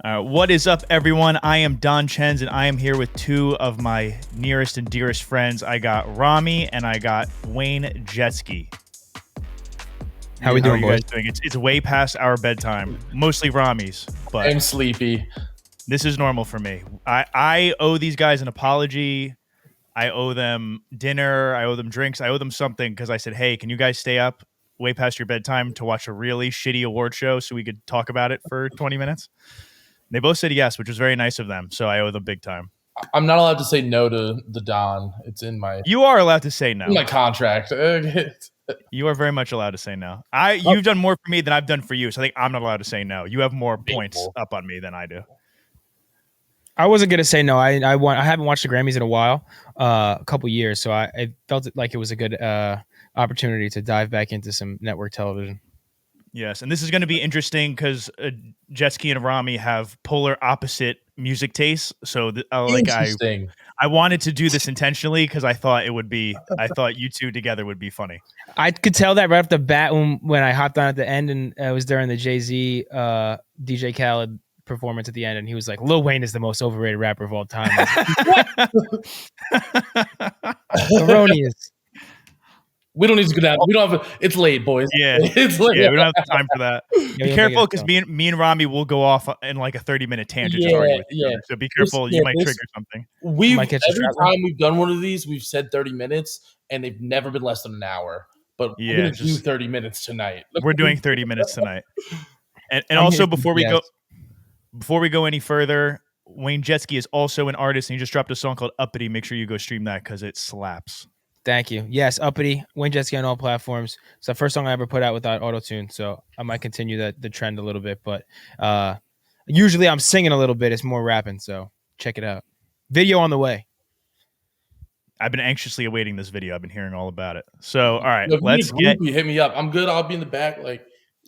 What is up, everyone? I am Don Chenz, and I am here with two of my nearest and dearest friends. I got Rahmi and I got Wayne Jetski. How we doing, you boys? guys doing? It's way past our bedtime. Mostly Rahmi's, but I'm sleepy. this is normal for me. I owe these guys an apology. I owe them dinner. I owe them drinks. I owe them something because I said, hey, can you guys stay up way past your bedtime to watch a really shitty award show so we could talk about it for 20 minutes? They both said yes, which was very nice of them. So I owe them big time. I'm not allowed to say no to the Don. It's in my You are allowed to say no. contract. You are very much allowed to say no. You've done more for me than I've done for you, so I think I'm not allowed to say no. You have more points up on me than I do. I wasn't gonna say no. I haven't watched the Grammys in a while, a couple years, so I felt like it was a good opportunity to dive back into some network television. Yes, and this is going to be interesting because Jetski and Rahmi have polar opposite music tastes. So Interesting. I wanted to do this intentionally because I thought you two together would be funny. I could tell that right off the bat when I hopped on at the end, and it was during the Jay-Z DJ Khaled performance at the end, and he was like, Lil Wayne is the most overrated rapper of all time. Erroneous. We don't need to go down. We don't have. It's late, boys. Yeah, it's late. Yeah, we don't have time for that. Be careful because me and Rahmi will go off in like a 30-minute tangent. Just arguing with each other. So be careful. You might trigger something. Every time we've done one of these, we've said 30 minutes, and they've never been less than an hour. But we're gonna do 30 minutes tonight. We're doing 30 minutes tonight. And also before we go any further, Wayne Jetski is also an artist, and he just dropped a song called Uppity. Make sure you go stream that because it slaps. Thank you. Yes, Uppity, Wayne Jetski on all platforms. It's the first song I ever put out without auto-tune, so I might continue the trend a little bit. But usually I'm singing a little bit. It's more rapping, so check it out. Video on the way. I've been anxiously awaiting this video. I've been hearing all about it. So, all right, let's get. Hit me up. I'm good. I'll be in the back.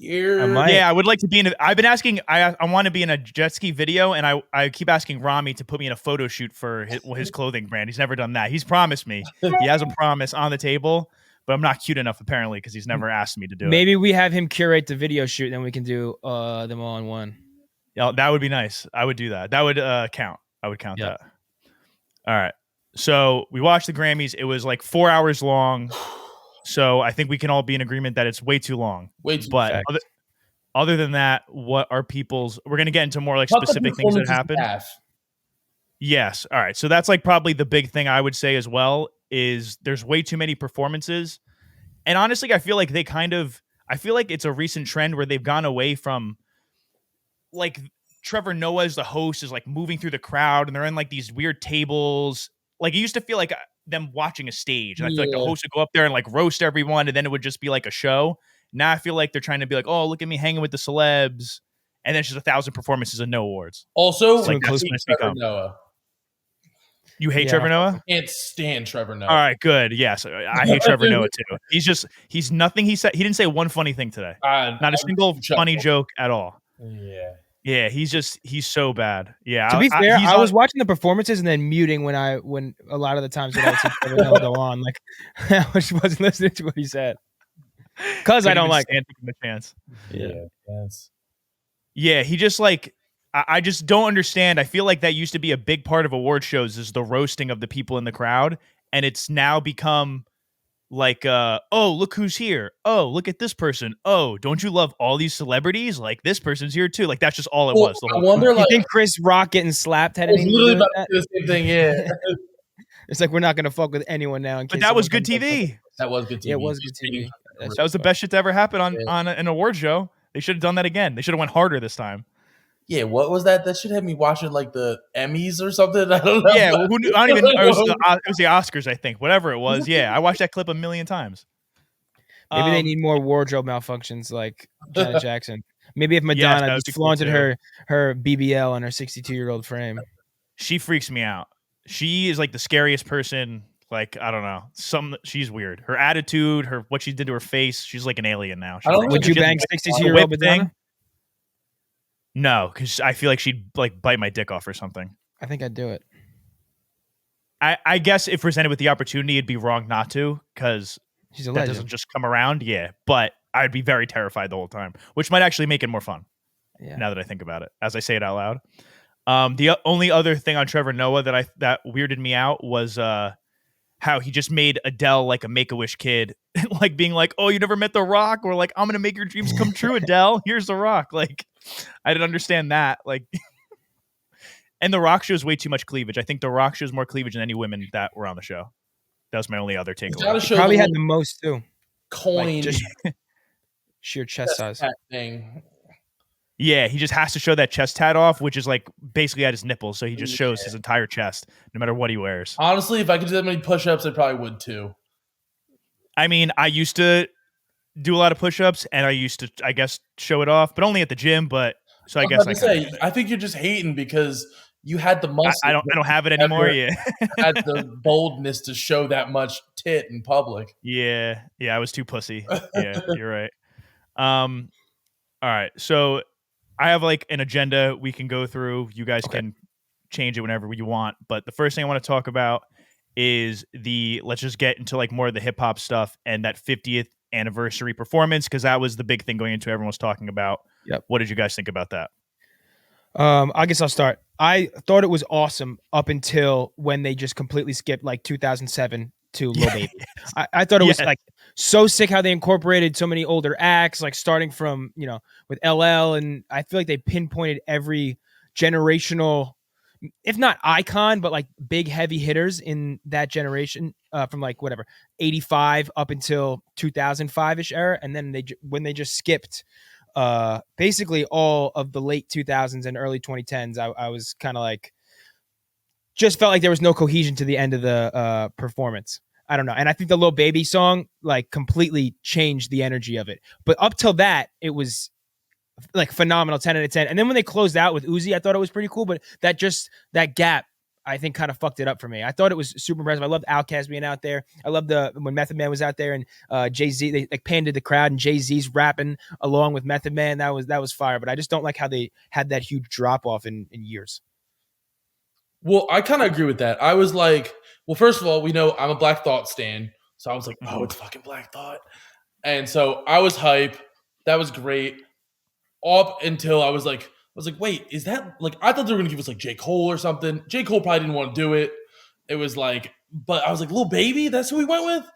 I would like to be in. I've been asking. I want to be in a Jetski video, and I keep asking Rahmi to put me in a photo shoot for his clothing brand. He's never done that. He's promised me. He has a promise on the table, but I'm not cute enough apparently because he's never asked me to do it. Maybe we have him curate the video shoot, and then we can do them all in one. Yeah, that would be nice. I would do that. That would count. I would count that. All right. So we watched the Grammys. It was like 4 hours long. So I think we can all be in agreement that it's way too long. But other than that, what are people's? We're gonna get into more like specific things that happened. Yes. All right. So that's like probably the big thing I would say as well is there's way too many performances, and honestly, I feel like it's a recent trend where they've gone away from like Trevor Noah as the host is like moving through the crowd, and they're in like these weird tables. Like it used to feel like them watching a stage, and I feel like the host would go up there and like roast everyone, and then it would just be like a show. Now I feel like they're trying to be like, oh, look at me hanging with the celebs, and then it's just 1,000 performances and no awards. Also, like Trevor Noah. You hate Trevor Noah? I can't stand Trevor Noah. All right, good. Yes, I hate Trevor Noah too. He's nothing. He didn't say one funny thing today. Not a single funny joke at all. Yeah, he's so bad. Yeah. To be fair, I was watching the performances and then muting when a lot of the times that I would see Trevor Noah go on, like I just wasn't listening to what he said because I don't like the chance. Yeah. He just like I just don't understand. I feel like that used to be a big part of award shows is the roasting of the people in the crowd, and it's now become like oh, look who's here, oh, look at this person, oh, don't you love all these celebrities, like this person's here too, like that's just all it was. I wonder, you think Chris Rock getting slapped had anything to do with that? The same thing. Yeah. It's like we're not gonna fuck with anyone now. But that was good TV. That was good TV. Yeah, it was good TV. That was the best shit to ever happen on an award show. They should have done that again. They should have went harder this time. Yeah, what was that? That should have me watching like the Emmys or something. I don't know. Yeah, I don't even. It was the Oscars, I think. Whatever it was. Yeah, I watched that clip a million times. Maybe they need more wardrobe malfunctions like Janet Jackson. Maybe if Madonna just flaunted her BBL on her 62-year-old frame. She freaks me out. She is like the scariest person. Like, I don't know. She's weird. Her attitude, what she did to her face. She's like an alien now. Would you bang 62-year-old Madonna? No, because I feel like she'd like bite my dick off or something. I think I'd do it. I guess if presented with the opportunity, it'd be wrong not to, because she's a legend. That doesn't just come around. Yeah, but I'd be very terrified the whole time, which might actually make it more fun. Now that I think about it, as I say it out loud. The only other thing on Trevor Noah that weirded me out was how he just made Adele like a Make-A-Wish kid, like being like, "Oh, you never met The Rock," or like, "I'm gonna make your dreams come true, Adele. Here's The Rock." Like, I didn't understand that. Like, and The Rock shows way too much cleavage. I think The Rock shows more cleavage than any women that were on the show. That was my only other takeaway. He probably had the most too. Coin, like just sheer chest size thing. Yeah, he just has to show that chest tat off, which is like basically at his nipples. So he just shows his entire chest, no matter what he wears. Honestly, if I could do that many push-ups, I probably would too. I mean, I used to do a lot of push-ups, and I used to, I guess, show it off, but only at the gym. But so I guess I think you're just hating because you had the muscle. I don't have it anymore. Yeah, had the boldness to show that much tit in public. Yeah, I was too pussy. Yeah, you're right. All right, so I have like an agenda we can go through. You guys can change it whenever you want. But the first thing I want to talk about is let's just get into like more of the hip hop stuff and that 50th anniversary performance, because that was the big thing going into everyone was talking about. Yep. What did you guys think about that? I guess I'll start. I thought it was awesome up until when they just completely skipped like 2007 to Lil Baby. I thought it was like so sick how they incorporated so many older acts, like starting from, with LL. And I feel like they pinpointed every generational, if not icon, but like big heavy hitters in that generation from like 85 up until 2005-ish era. And then when they just skipped basically all of the late 2000s and early 2010s, I was kind of like, just felt like there was no cohesion to the end of the performance. I don't know. And I think the Lil Baby song like completely changed the energy of it. But up till that, it was like phenomenal, 10 out of 10. And then when they closed out with Uzi, I thought it was pretty cool. But that gap, I think, kind of fucked it up for me. I thought it was super impressive. I loved Outkast being out there. I loved when Method Man was out there and Jay-Z, they like panned to the crowd and Jay-Z's rapping along with Method Man. That was fire. But I just don't like how they had that huge drop off in years. Well, I kind of agree with that. I was like, well, first of all, we know I'm a Black Thought stan. So I was like, oh, it's fucking Black Thought. And so I was hype. That was great. Up until I was like, wait, is that like, I thought they were going to give us like J. Cole or something. J. Cole probably didn't want to do it. It was like, but I was like, Lil Baby, that's who we went with.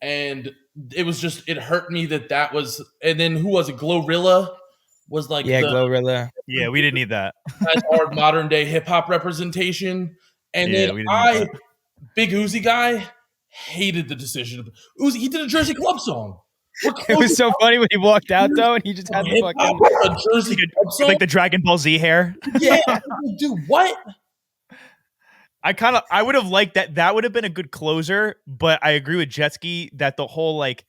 And it was just, it hurt me that was, and then who was it? Glorilla was like, Glorilla. Yeah, we didn't need that. As our modern day hip hop representation. And then Big Uzi guy, hated the decision. Uzi, he did a Jersey Club song. It was so funny when he walked out though, and he just had the fucking Jersey Club song? Like the Dragon Ball Z hair. Yeah, dude, what? I would have liked that. That would have been a good closer, but I agree with Jetski that the whole like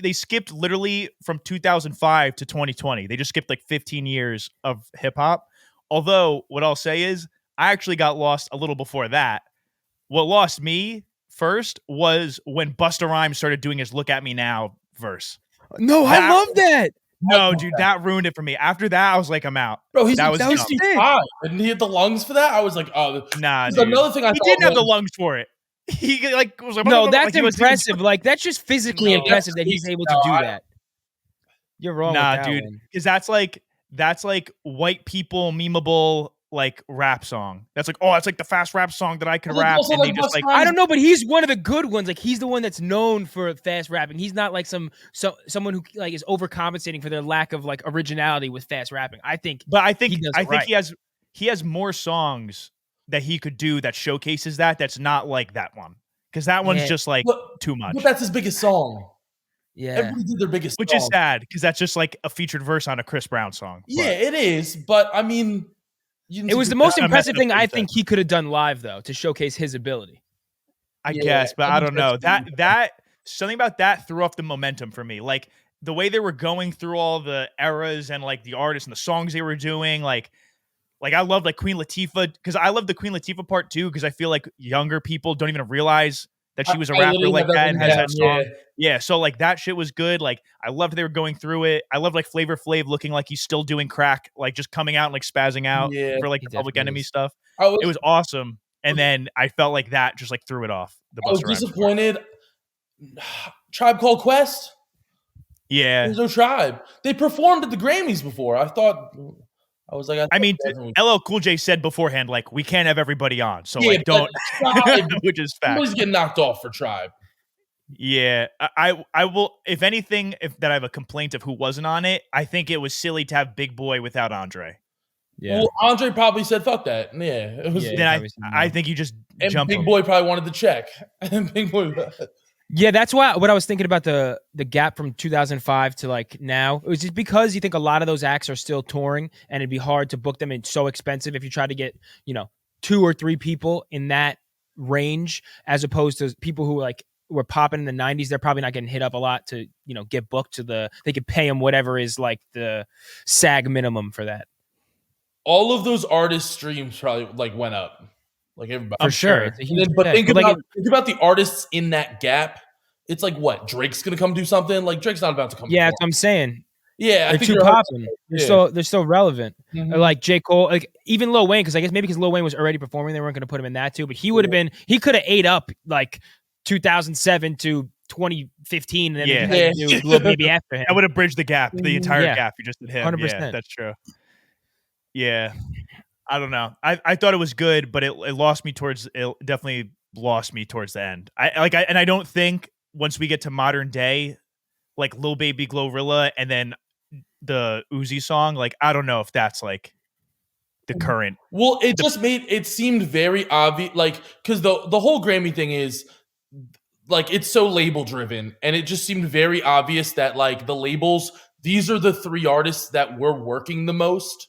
they skipped literally from 2005 to 2020. They just skipped like 15 years of hip hop. Although what I'll say is I actually got lost a little before that. What lost me first was when Busta Rhymes started doing his "Look at Me Now" verse. No, I love that. No, dude, that ruined it for me. After that, I was like, I'm out. Bro, that was 65. Didn't he have the lungs for that? I was like, oh, nah. Dude. Another thing he didn't have the lungs for it. He like was like, no, that's impressive. Like that's just physically impressive that he's able to do that. You're wrong. Nah, dude, because that's like white people memeable like rap song. That's like, oh, it's like the fast rap song that I could rap. And they just like, I don't know, but he's one of the good ones. Like he's the one that's known for fast rapping. He's not like someone who like is overcompensating for their lack of like originality with fast rapping. I think he has more songs that he could do that showcases that's not like that one. Because that one's just like too much. But that's his biggest song. Yeah. Everybody did their biggest Which is sad, because that's just like a featured verse on a Chris Brown song. Yeah, it is. But I mean, it was the most impressive thing I think he could have done live, though, to showcase his ability. I guess, but I don't know. That something about that threw off the momentum for me. Like the way they were going through all the eras and like the artists and the songs they were doing, like I love like Queen Latifah, because I love the Queen Latifah part too, because I feel like younger people don't even realize that she was a rapper like that and has that song. Yeah, so like that shit was good. Like I loved they were going through it. I loved like Flavor Flav looking like he's still doing crack, like just coming out and like spazzing out for like the Public Enemy stuff. It was awesome. And then I felt like that just like threw it off. I was disappointed. Tribe Called Quest? Yeah. There's no Tribe. They performed at the Grammys before. I thought I was like, I mean, LL Cool J said beforehand, like, we can't have everybody on, so like, but don't. Which is fact. Somebody's getting knocked off for Tribe. Yeah, I will. If anything, if that I have a complaint of who wasn't on it, I think it was silly to have Big Boy without Andre. Yeah. Well, Andre probably said, "Fuck that." Yeah, it was. Yeah, Then I think you just and jump Big him. Boy probably wanted the check. And Big Boy. Yeah, that's why what I was thinking about the gap from 2005 to like now. It was just because you think a lot of those acts are still touring, and it'd be hard to book them. And so expensive if you try to get 2 or 3 people in that range, as opposed to people who like were popping in the 90s. They're probably not getting hit up a lot to get booked to they could pay them whatever is like the SAG minimum for that. All of those artists' streams probably like went up, like everybody for sure. But think about the artists in that gap. It's like what Drake's gonna come do something. Like Drake's not about to come. Yeah, that's what I'm saying. Yeah, they're too popping. They're so relevant. Mm-hmm. Or like J. Cole, like even Lil Wayne, because I guess maybe because Lil Wayne was already performing, they weren't going to put him in that too. But he would have been. He could have ate up like 2007 to 2015, and then had to do Lil Baby after him. That would have bridged the gap, the entire gap. You just did him. 100%. Yeah, that's true. Yeah, I don't know. I thought it was good, but it lost me towards. It definitely lost me towards the end. I don't think once we get to modern day, like Lil Baby Glorilla, and then the Uzi song, like I don't know if that's like the current. Well, it just made it seemed very obvious, like because the whole Grammy thing is like it's so label driven, and it just seemed very obvious that like the labels, these are the 3 artists that we're working the most,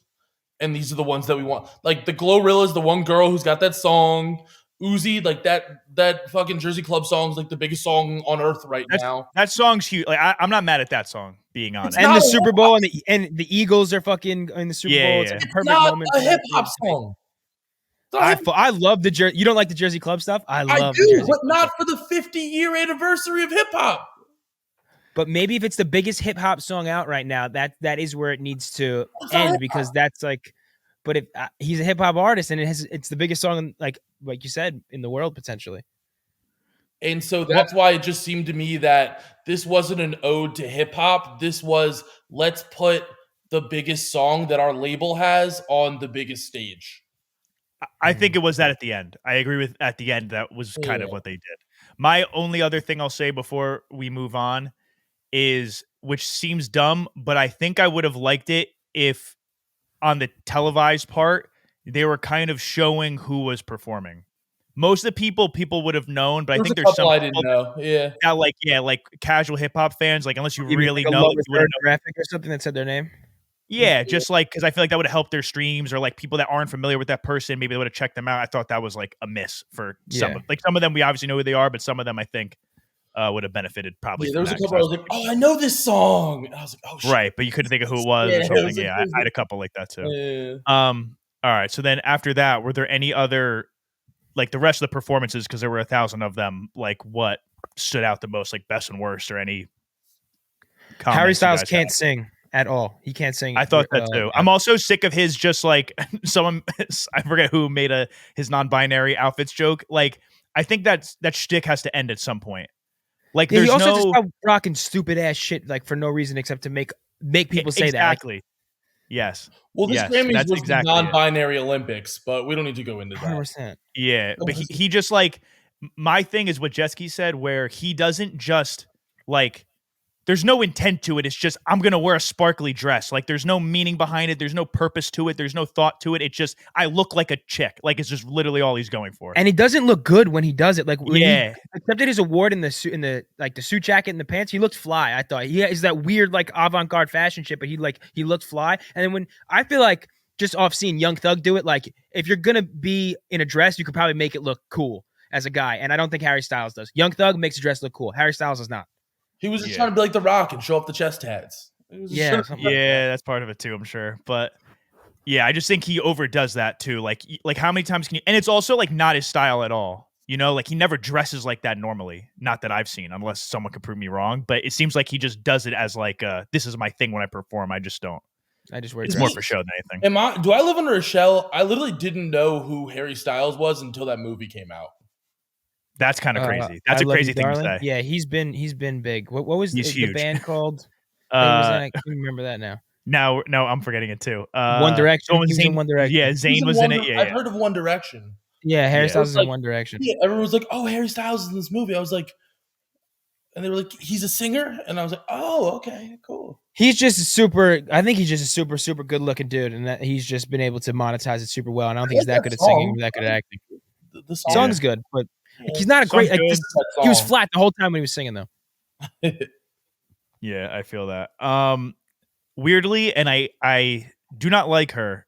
and these are the ones that we want. Like the Glorilla is the one girl who's got that song. Uzi, like that fucking Jersey Club song's like the biggest song on earth now. That song's huge. Like I'm not mad at that song being on it. And the Super Bowl and the Eagles are fucking in the Super Bowl. It's like a perfect moment. A hip hop song. I love the Jersey. You don't like the Jersey Club stuff? I love do, the Jersey but Club not stuff. for the 50-year anniversary of hip hop. But maybe if it's the biggest hip hop song out right now, that is where it needs to end, because that's like. But if he's a hip hop artist and it's the biggest song, like you said, in the world potentially. And so that's why it just seemed to me that this wasn't an ode to hip hop. This was, let's put the biggest song that our label has on the biggest stage. I think it was that at the end. I agree with at the end. That was kind of what they did. My only other thing I'll say before we move on is, which seems dumb, but I think I would have liked it if on the televised part, they were kind of showing who was performing. Most of the people would have known, but I think there's some I didn't know. Yeah. That like casual hip hop fans, like unless you really like know, you wouldn't know graphic or something that said their name. Yeah, just like because I feel like that would have helped their streams, or like people that aren't familiar with that person, maybe they would have checked them out. I thought that was like a miss for some of them. We obviously know who they are, but some of them I think would have benefited probably. Yeah, there was a couple I was like, oh, I know this song. And I was like, oh shit. Right, but you couldn't think of who it was or something. Yeah, I had a couple like that too. Yeah. All right. So then after that, were there any other, like the rest of the performances, because there were 1,000 of them, like what stood out the most, like best and worst, or any comments? Harry Styles can't sing at all. He can't sing. I thought that too. I'm also sick of his just like someone, I forget who made his non-binary outfits joke. Like I think that shtick has to end at some point. Like there's he also just stopped rocking stupid ass shit like for no reason except to make people say that. Exactly. Yes. Well, this Grammys was the non-binary Olympics, but we don't need to go into that. 100%. Yeah, but he just like, my thing is what Jetski said, where he doesn't just like, there's no intent to it. It's just, I'm going to wear a sparkly dress. Like there's no meaning behind it. There's no purpose to it. There's no thought to it. It's just, I look like a chick. Like it's just literally all he's going for. And he doesn't look good when he does it. Like when he accepted his award in the suit, in the like the suit jacket and the pants, he looked fly. I thought he is that weird like avant-garde fashion shit, but he looked fly. And then when I feel like just off seeing Young Thug do it, like if you're going to be in a dress, you could probably make it look cool as a guy. And I don't think Harry Styles does. Young Thug makes a dress look cool. Harry Styles does not. He was just trying to be like The Rock and show off the chest tats. That's part of it too, I'm sure. But yeah, I just think he overdoes that too. Like how many times can you? And it's also like not his style at all. You know, like he never dresses like that normally. Not that I've seen, unless someone could prove me wrong. But it seems like he just does it as like, this is my thing when I perform. I just don't. I just wear. It's more for show than anything. Do I live under a shell? I literally didn't know who Harry Styles was until that movie came out. That's kind of crazy. That's a crazy thing to say. Yeah, he's been big. What was the band called? I can't remember that now. Now I'm forgetting it too. One Direction. He was in One Direction. Yeah, He's Zayn in was in it. I've Yeah. heard of One Direction. Yeah, Harry Yeah. Styles is in Like- One Direction. Yeah, everyone was like, "Oh, Harry Styles is in this movie." I was like, and they were like, "He's a singer," and I was like, "Oh, okay, cool." He's just I think he's just a super, super good looking dude, and that he's just been able to monetize it super well. And I don't think he's that good at singing, that good at acting. The Song's good, but Yeah. he's not a great. Song's Like, good. he was flat the whole time when he was singing, though. Yeah, I feel that. Weirdly, and I do not like her.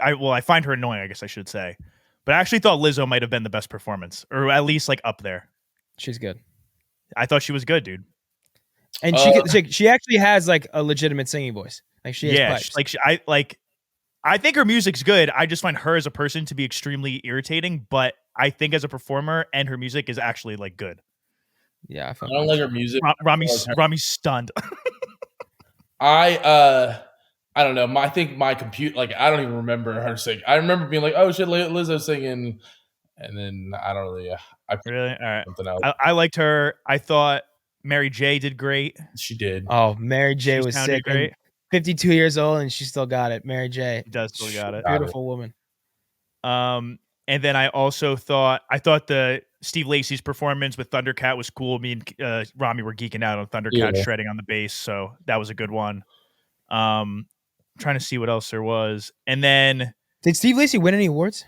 I find her annoying, I guess I should say. But I actually thought Lizzo might have been the best performance, or at least like up there. She's good, I thought she was good, dude. and she actually has like a legitimate singing voice. Like she has pipes. I think her music's good. I just find her as a person to be extremely irritating, but I think as a performer and her music is actually like good. Yeah, I don't like her music. Rahmi's stunned. I don't know. I think my computer, like, I don't even remember her singing. I remember being like, "Oh shit, Lizzo singing," and then I don't really. I Really? All right. something else. I liked her. I thought Mary J did great. She did. Oh, Mary J She was sounded sick. great. 52 years old, and she still got it. Mary J. She does still got it. Beautiful woman. And then I also thought the Steve Lacy's performance with Thundercat was cool. Me and Rahmi were geeking out on Thundercat shredding on the bass, so that was a good one. Trying to see what else there was, and then Did Steve Lacy win any awards?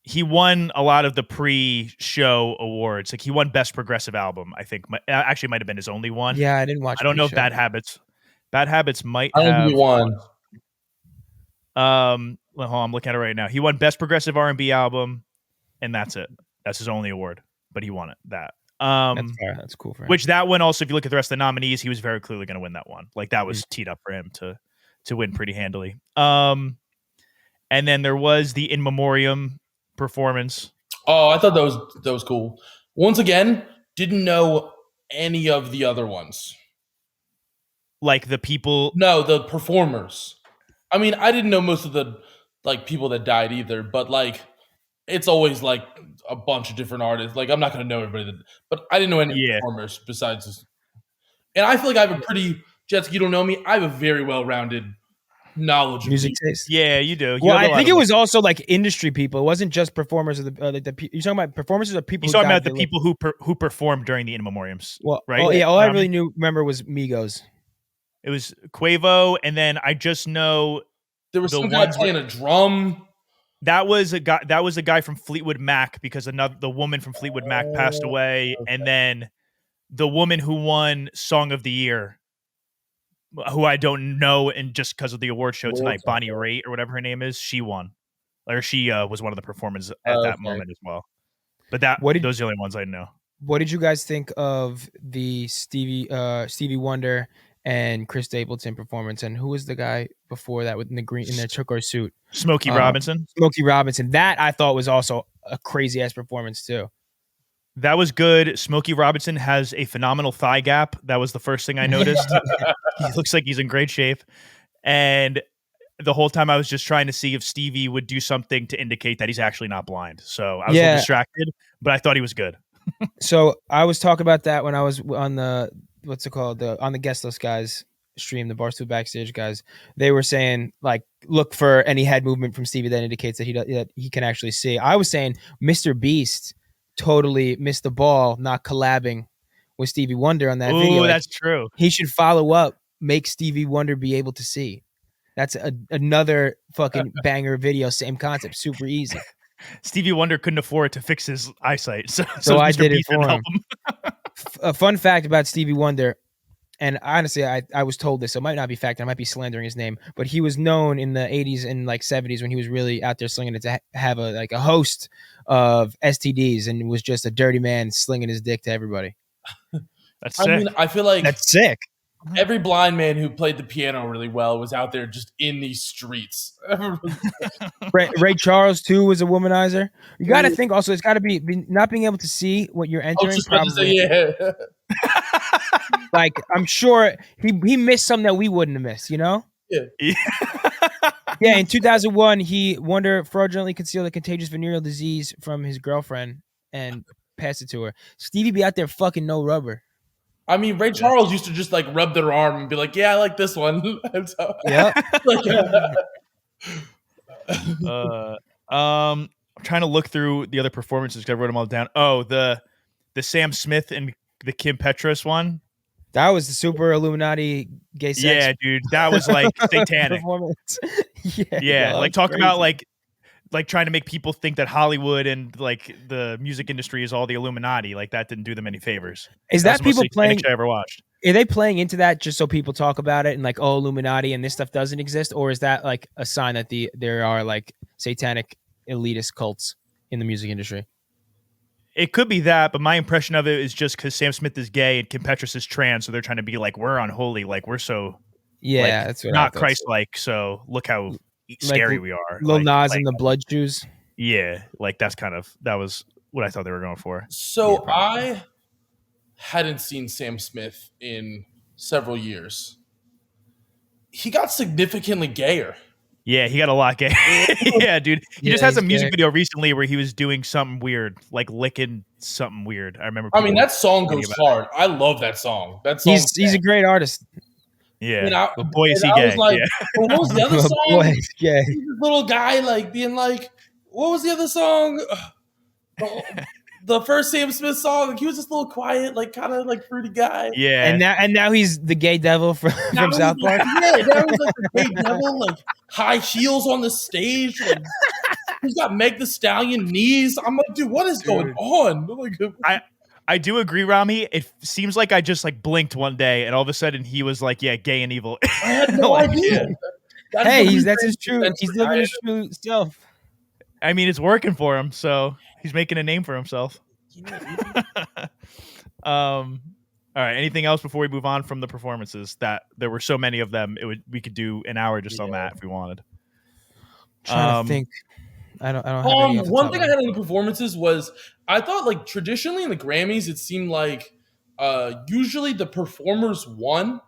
He won a lot of the pre-show awards. Like he won Best Progressive Album. I think actually might have been his only one. Yeah, I didn't watch. I don't know if Bad Habits might I don't have think he won. Well, hold on, I'm looking at it right now. He won Best Progressive R&B Album, and that's it. That's his only award, but he won it. That's fair. That's cool for him. Which that one also, if you look at the rest of the nominees, he was very clearly going to win that one. Like that was teed up for him to win pretty handily. And then there was the In Memoriam performance. Oh, I thought that was cool. Once again, didn't know any of the other ones. Like the people. No, the performers. I mean, I didn't know most of the like people that died either, but like it's always like a bunch of different artists. Like I'm not gonna know everybody, but I didn't know any performers besides this. And I feel like I have a pretty Jetski, you don't know me. I have a very well-rounded knowledge of music taste. Yeah, you do. Well, I think it was also like industry people. It wasn't just performers of the you're talking about performers of people. You're talking about the people who performed during the In Memoriams. Well, right? Oh yeah, all I really remember was Migos. It was Quavo, and then I just know there was some guy playing a drum. That was a guy. That was a guy from Fleetwood Mac because the woman from Fleetwood Mac passed away, and then the woman who won Song of the Year, who I don't know, and just because of the award show tonight, Bonnie Raitt or whatever her name is, she won, or she was one of the performers at that moment as well. But those are the only ones I know. What did you guys think of the Stevie Wonder and Chris Stapleton performance? And who was the guy before that in the turquoise suit? Smokey Robinson. Smokey Robinson. That I thought was also a crazy ass performance too. That was good. Smokey Robinson has a phenomenal thigh gap. That was the first thing I noticed. He looks like he's in great shape. And the whole time I was just trying to see if Stevie would do something to indicate that he's actually not blind. So I was a little distracted, but I thought he was good. So I was talking about that when I was on the on the guest list guys stream, the Barstool Backstage guys. They were saying like look for any head movement from Stevie that indicates that he can actually see. I was saying Mr. Beast totally missed the ball not collabing with Stevie Wonder on that video. That's true. He should follow up, make Stevie Wonder be able to see. That's another fucking banger video, same concept, super easy. Stevie Wonder couldn't afford to fix his eyesight, so I Mr. did Beast it for help him. A fun fact about Stevie Wonder, and honestly, I was told this, so it might not be fact, I might be slandering his name, but he was known in the 80s and like 70s when he was really out there slinging it to have a host of STDs and was just a dirty man slinging his dick to everybody. That's sick. I mean, I feel like that's sick. Every blind man who played the piano really well was out there just in these streets. Ray Charles too was a womanizer. You got to think also it's got to be not being able to see what you're entering. Like I'm sure he missed something that we wouldn't have missed. You know? Yeah. Yeah. In 2001, Wonder fraudulently concealed a contagious venereal disease from his girlfriend and passed it to her. Stevie be out there fucking no rubber. I mean, Ray Charles used to just like rub their arm and be like, "Yeah, I like this one." So, Yeah. I'm trying to look through the other performances because I wrote them all down. Oh, the Sam Smith and the Kim Petras one. That was the super Illuminati gay sex. Yeah, dude, that was like satanic. Performance. Yeah, that like was talk crazy. about like trying to make people think that Hollywood and like the music industry is all the Illuminati. Like that didn't do them any favors. Is That that was the most people satanic playing? shit I ever watched. Are they playing into that just so people talk about it and like, oh, Illuminati and this stuff doesn't exist, or is that like a sign that there are like satanic elitist cults in the music industry? It could be that, but my impression of it is just because Sam Smith is gay and Kim Petras is trans, so they're trying to be like, we're unholy, like we're so like, That's what not Christ-like. So look how scary we are. Lil Nas like, and the Blood Shoes. Yeah, like that was what I thought they were going for. So I hadn't seen Sam Smith in several years. He got significantly gayer. Yeah, he got a lot gay. Yeah, dude. He just has a music gay. video recently where he was doing something weird, like licking something weird. I remember. I mean, that song goes hard. I love that song. That song. He's a great artist. Yeah, but boy is he gay. Like, yeah. well, what was the other song? Boy, gay. This little guy like being like, what was the other song? The first Sam Smith song, like, he was just a little quiet, like kind of like fruity guy. Yeah, and now he's the gay devil from South Park. Yeah, now he's like the gay devil, like high heels on the stage. Like, he's got Meg the Stallion knees. I'm like, dude, what is going on? Like, I do agree, Rahmi. It seems like I just like blinked one day, and all of a sudden he was like, "Yeah, gay and evil." I had no idea. Hey, that's his true. He's living his true self. I mean, it's working for him, so he's making a name for himself. All right. Anything else before we move on from the performances? That there were so many of them, we could do an hour just on that if we wanted. Trying to think. I don't have any one thing I had on the performances was I thought like traditionally in the Grammys it seemed like usually the performers won.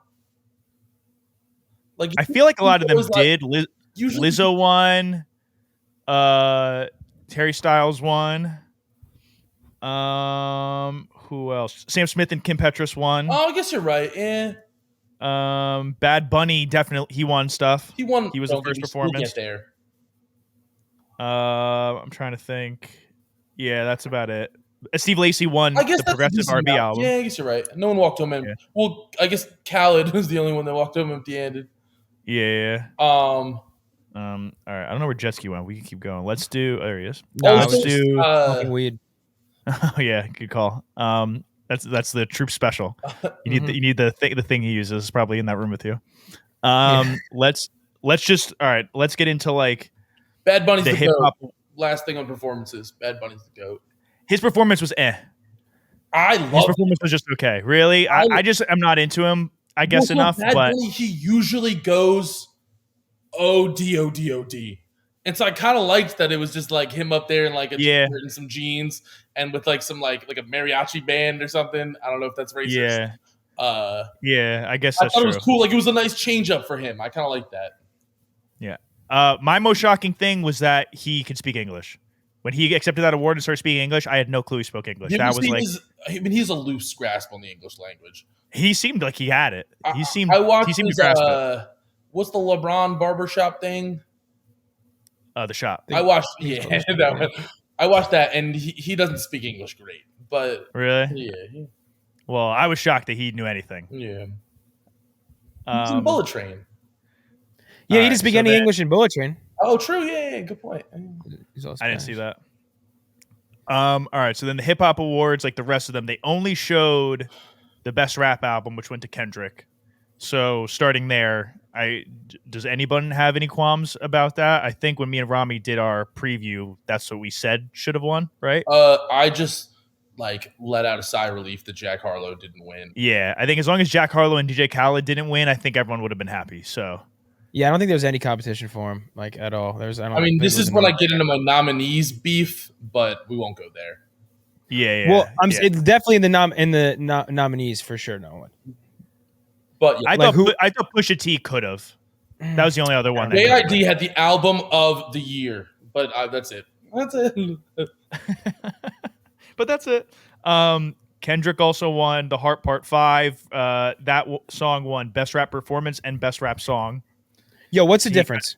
Like I feel like a lot of them did. Like, Lizzo won. Harry Styles won. Who else? Sam Smith and Kim Petras won. Oh, I guess you're right. Yeah. Bad Bunny definitely he won stuff. He won. He was the first performance. There. I'm trying to think. Yeah, that's about it. Steve Lacy won I guess the progressive R&B album. Yeah, I guess you're right. No one walked home empty. Yeah. Well, I guess Khaled was the only one that walked home empty-handed. Yeah. All right. I don't know where Jetski went. We can keep going. Let's do. Oh, there he is. No, let's do smoking weed. Oh yeah, good call. That's the troop special. You need the thing he uses is probably in that room with you. Let's just all right. Let's get into like Bad Bunny's the hip hop. Last thing on performances. Bad Bunny's the GOAT. His performance was his performance was just okay. Really, I just am not into him. I guess enough. Bad but Bunny, he usually goes OD. And so I kind of liked that it was just like him up there in like a t-shirt and some jeans and with like some like a mariachi band or something. I don't know if that's racist. Yeah. I guess I that's thought true. It was cool. Like it was a nice change up for him. I kind of like that. Yeah. My most shocking thing was that he could speak English. When he accepted that award and started speaking English, I had no clue he spoke English. That was like, he's a loose grasp on the English language. He seemed like he had it. He seemed to grasp it. What's the LeBron barbershop thing? The Shop. I watched that one. I watched that, and he doesn't speak English great. But really, yeah. Well, I was shocked that he knew anything. Yeah, he's in Bullet Train. Yeah, he didn't speak any English in Bullet Train. Oh, true. Yeah, good point. I didn't see that. All right, so then the hip hop awards, like the rest of them, they only showed the best rap album, which went to Kendrick. So starting there, does anyone have any qualms about that? I think when me and Rahmi did our preview, that's what we said should have won, right? I just let out a sigh of relief that Jack Harlow didn't win. Yeah, I think as long as Jack Harlow and DJ Khaled didn't win, I think everyone would have been happy. So yeah, I don't think there was any competition for him at all. This is when I get into my nominees beef, but we won't go there. Yeah. Well, it's definitely in the nominees for sure. No one. But I thought Pusha T could have. That was the only other one. JID had the album of the year, but that's it. That's it. But that's it. Kendrick also won The Heart Part 5. That song won Best Rap Performance and Best Rap Song. Yo, what's the difference?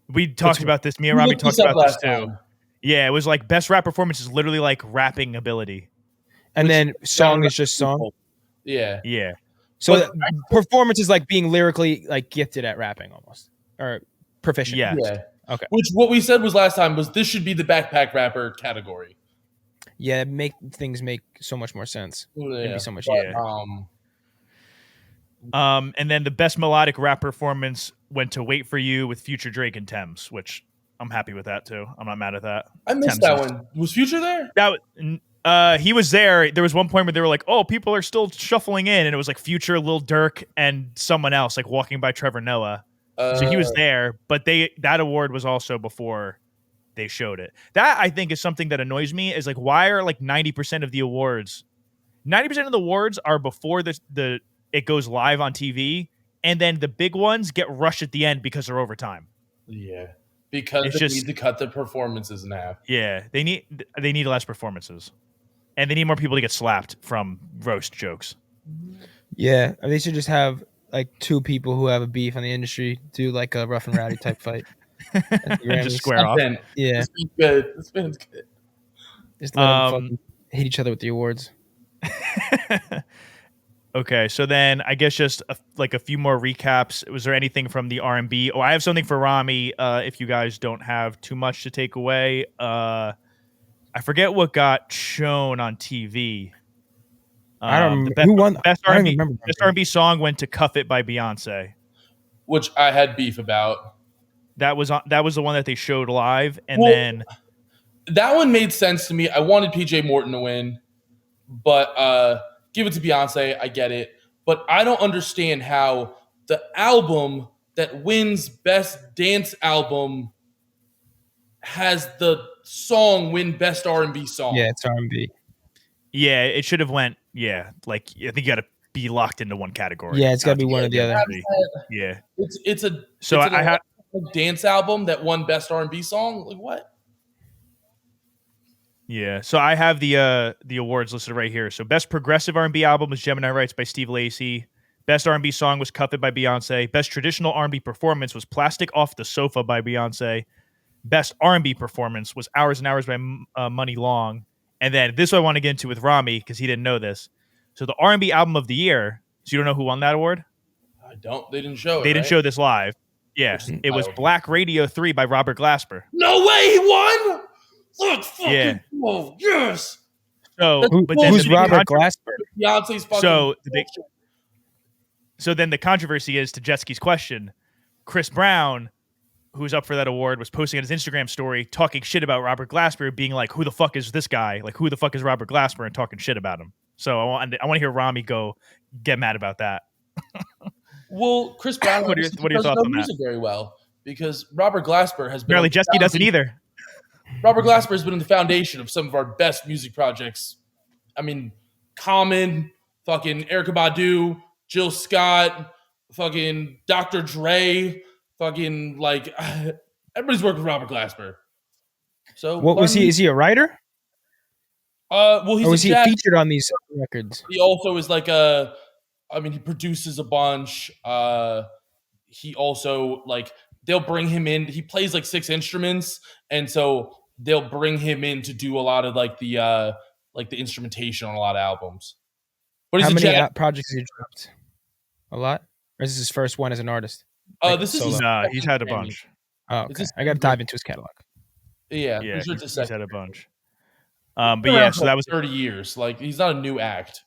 We talked about this. Me and Rahmi talked about this too. Yeah, it was like Best Rap Performance is literally like rapping ability. And then song is just song? Yeah. Yeah. So performance is like being lyrically like gifted at rapping almost. Or proficient. Yeah. Okay. Which what we said was last time was this should be the backpack rapper category. Yeah, things make so much more sense. Yeah. It'd be so much easier. And then the best melodic rap performance went to Wait For You with Future, Drake, and Thames, which I'm happy with that too. I'm not mad at that. I missed that one. Was Future there? He was there. There was one point where they were like, "Oh, people are still shuffling in," and it was like Future, Lil Durk, and someone else like walking by Trevor Noah. So he was there, but that award was also before they showed it. That I think is something that annoys me. Is like, why are like 90% of the awards? 90% of the awards are before it goes live on TV, and then the big ones get rushed at the end because they're overtime. Yeah, because they need to cut the performances in half. Yeah, they need less performances. And they need more people to get slapped from roast jokes. Yeah, they should just have like two people who have a beef on the industry do like a rough and rowdy type fight. Just square off. Yeah, this been good. This been good. Just let them fucking hit each other with the awards. Okay, so then I guess just a few more recaps. Was there anything from the R&B? Oh, I have something for Rahmi. If you guys don't have too much to take away. I forget what got shown on TV. I don't remember. Who won? Best R&B song went to "Cuff It" by Beyonce, which I had beef about. That was the one that they showed live, and then that one made sense to me. I wanted PJ Morton to win, but give it to Beyonce. I get it, but I don't understand how the album that wins Best Dance Album has the song win Best R&B Song. Yeah, it's R&B. Yeah, it should have went. Yeah, like I think you got to be locked into one category. Yeah, it's got to be one or the other. Yeah, it's a dance album that won Best R&B Song. Like what? Yeah, so I have the awards listed right here. So Best Progressive R&B Album was Gemini Rights by Steve Lacy. Best R&B Song was Cuff It by Beyonce. Best Traditional R&B Performance was Plastic Off the Sofa by Beyonce. Best R&B Performance was Hours and Hours by Money Long. And then this one I want to get into with Rahmi because he didn't know this. So the R&B Album of the Year. So you don't know who won that award? I don't. They didn't show it. They didn't show this live. Yeah, it was Black Radio 3 by Robert Glasper. No way he won! Let's fucking go. Yes! So, who's Robert Glasper? Beyonce's fucking So then the controversy is, to Jetski's question, Chris Brown, who's up for that award, was posting on his Instagram story talking shit about Robert Glasper, being like, who the fuck is this guy? Like, who the fuck is Robert Glasper? And talking shit about him. So I want to hear Rahmi get mad about that. Well, Chris Brown what are your thoughts on that? Very well, because Robert Glasper has been... Apparently Jetski doesn't either. Robert Glasper has been in the foundation of some of our best music projects. I mean, Common, fucking Erykah Badu, Jill Scott, fucking Dr. Dre, fucking like everybody's worked with Robert Glasper. So what was he? Is he a writer? Well, he's or was he featured on these records? He also is like he produces a bunch. He also like they'll bring him in. He plays like 6 instruments, and so they'll bring him in to do a lot of like the instrumentation on a lot of albums. But how many projects has he dropped? A lot? Or is this his first one as an artist? He's had a bunch. Oh, okay. I got to dive into his catalog. Yeah, he's had a bunch. So that was 30 years. Like he's not a new act.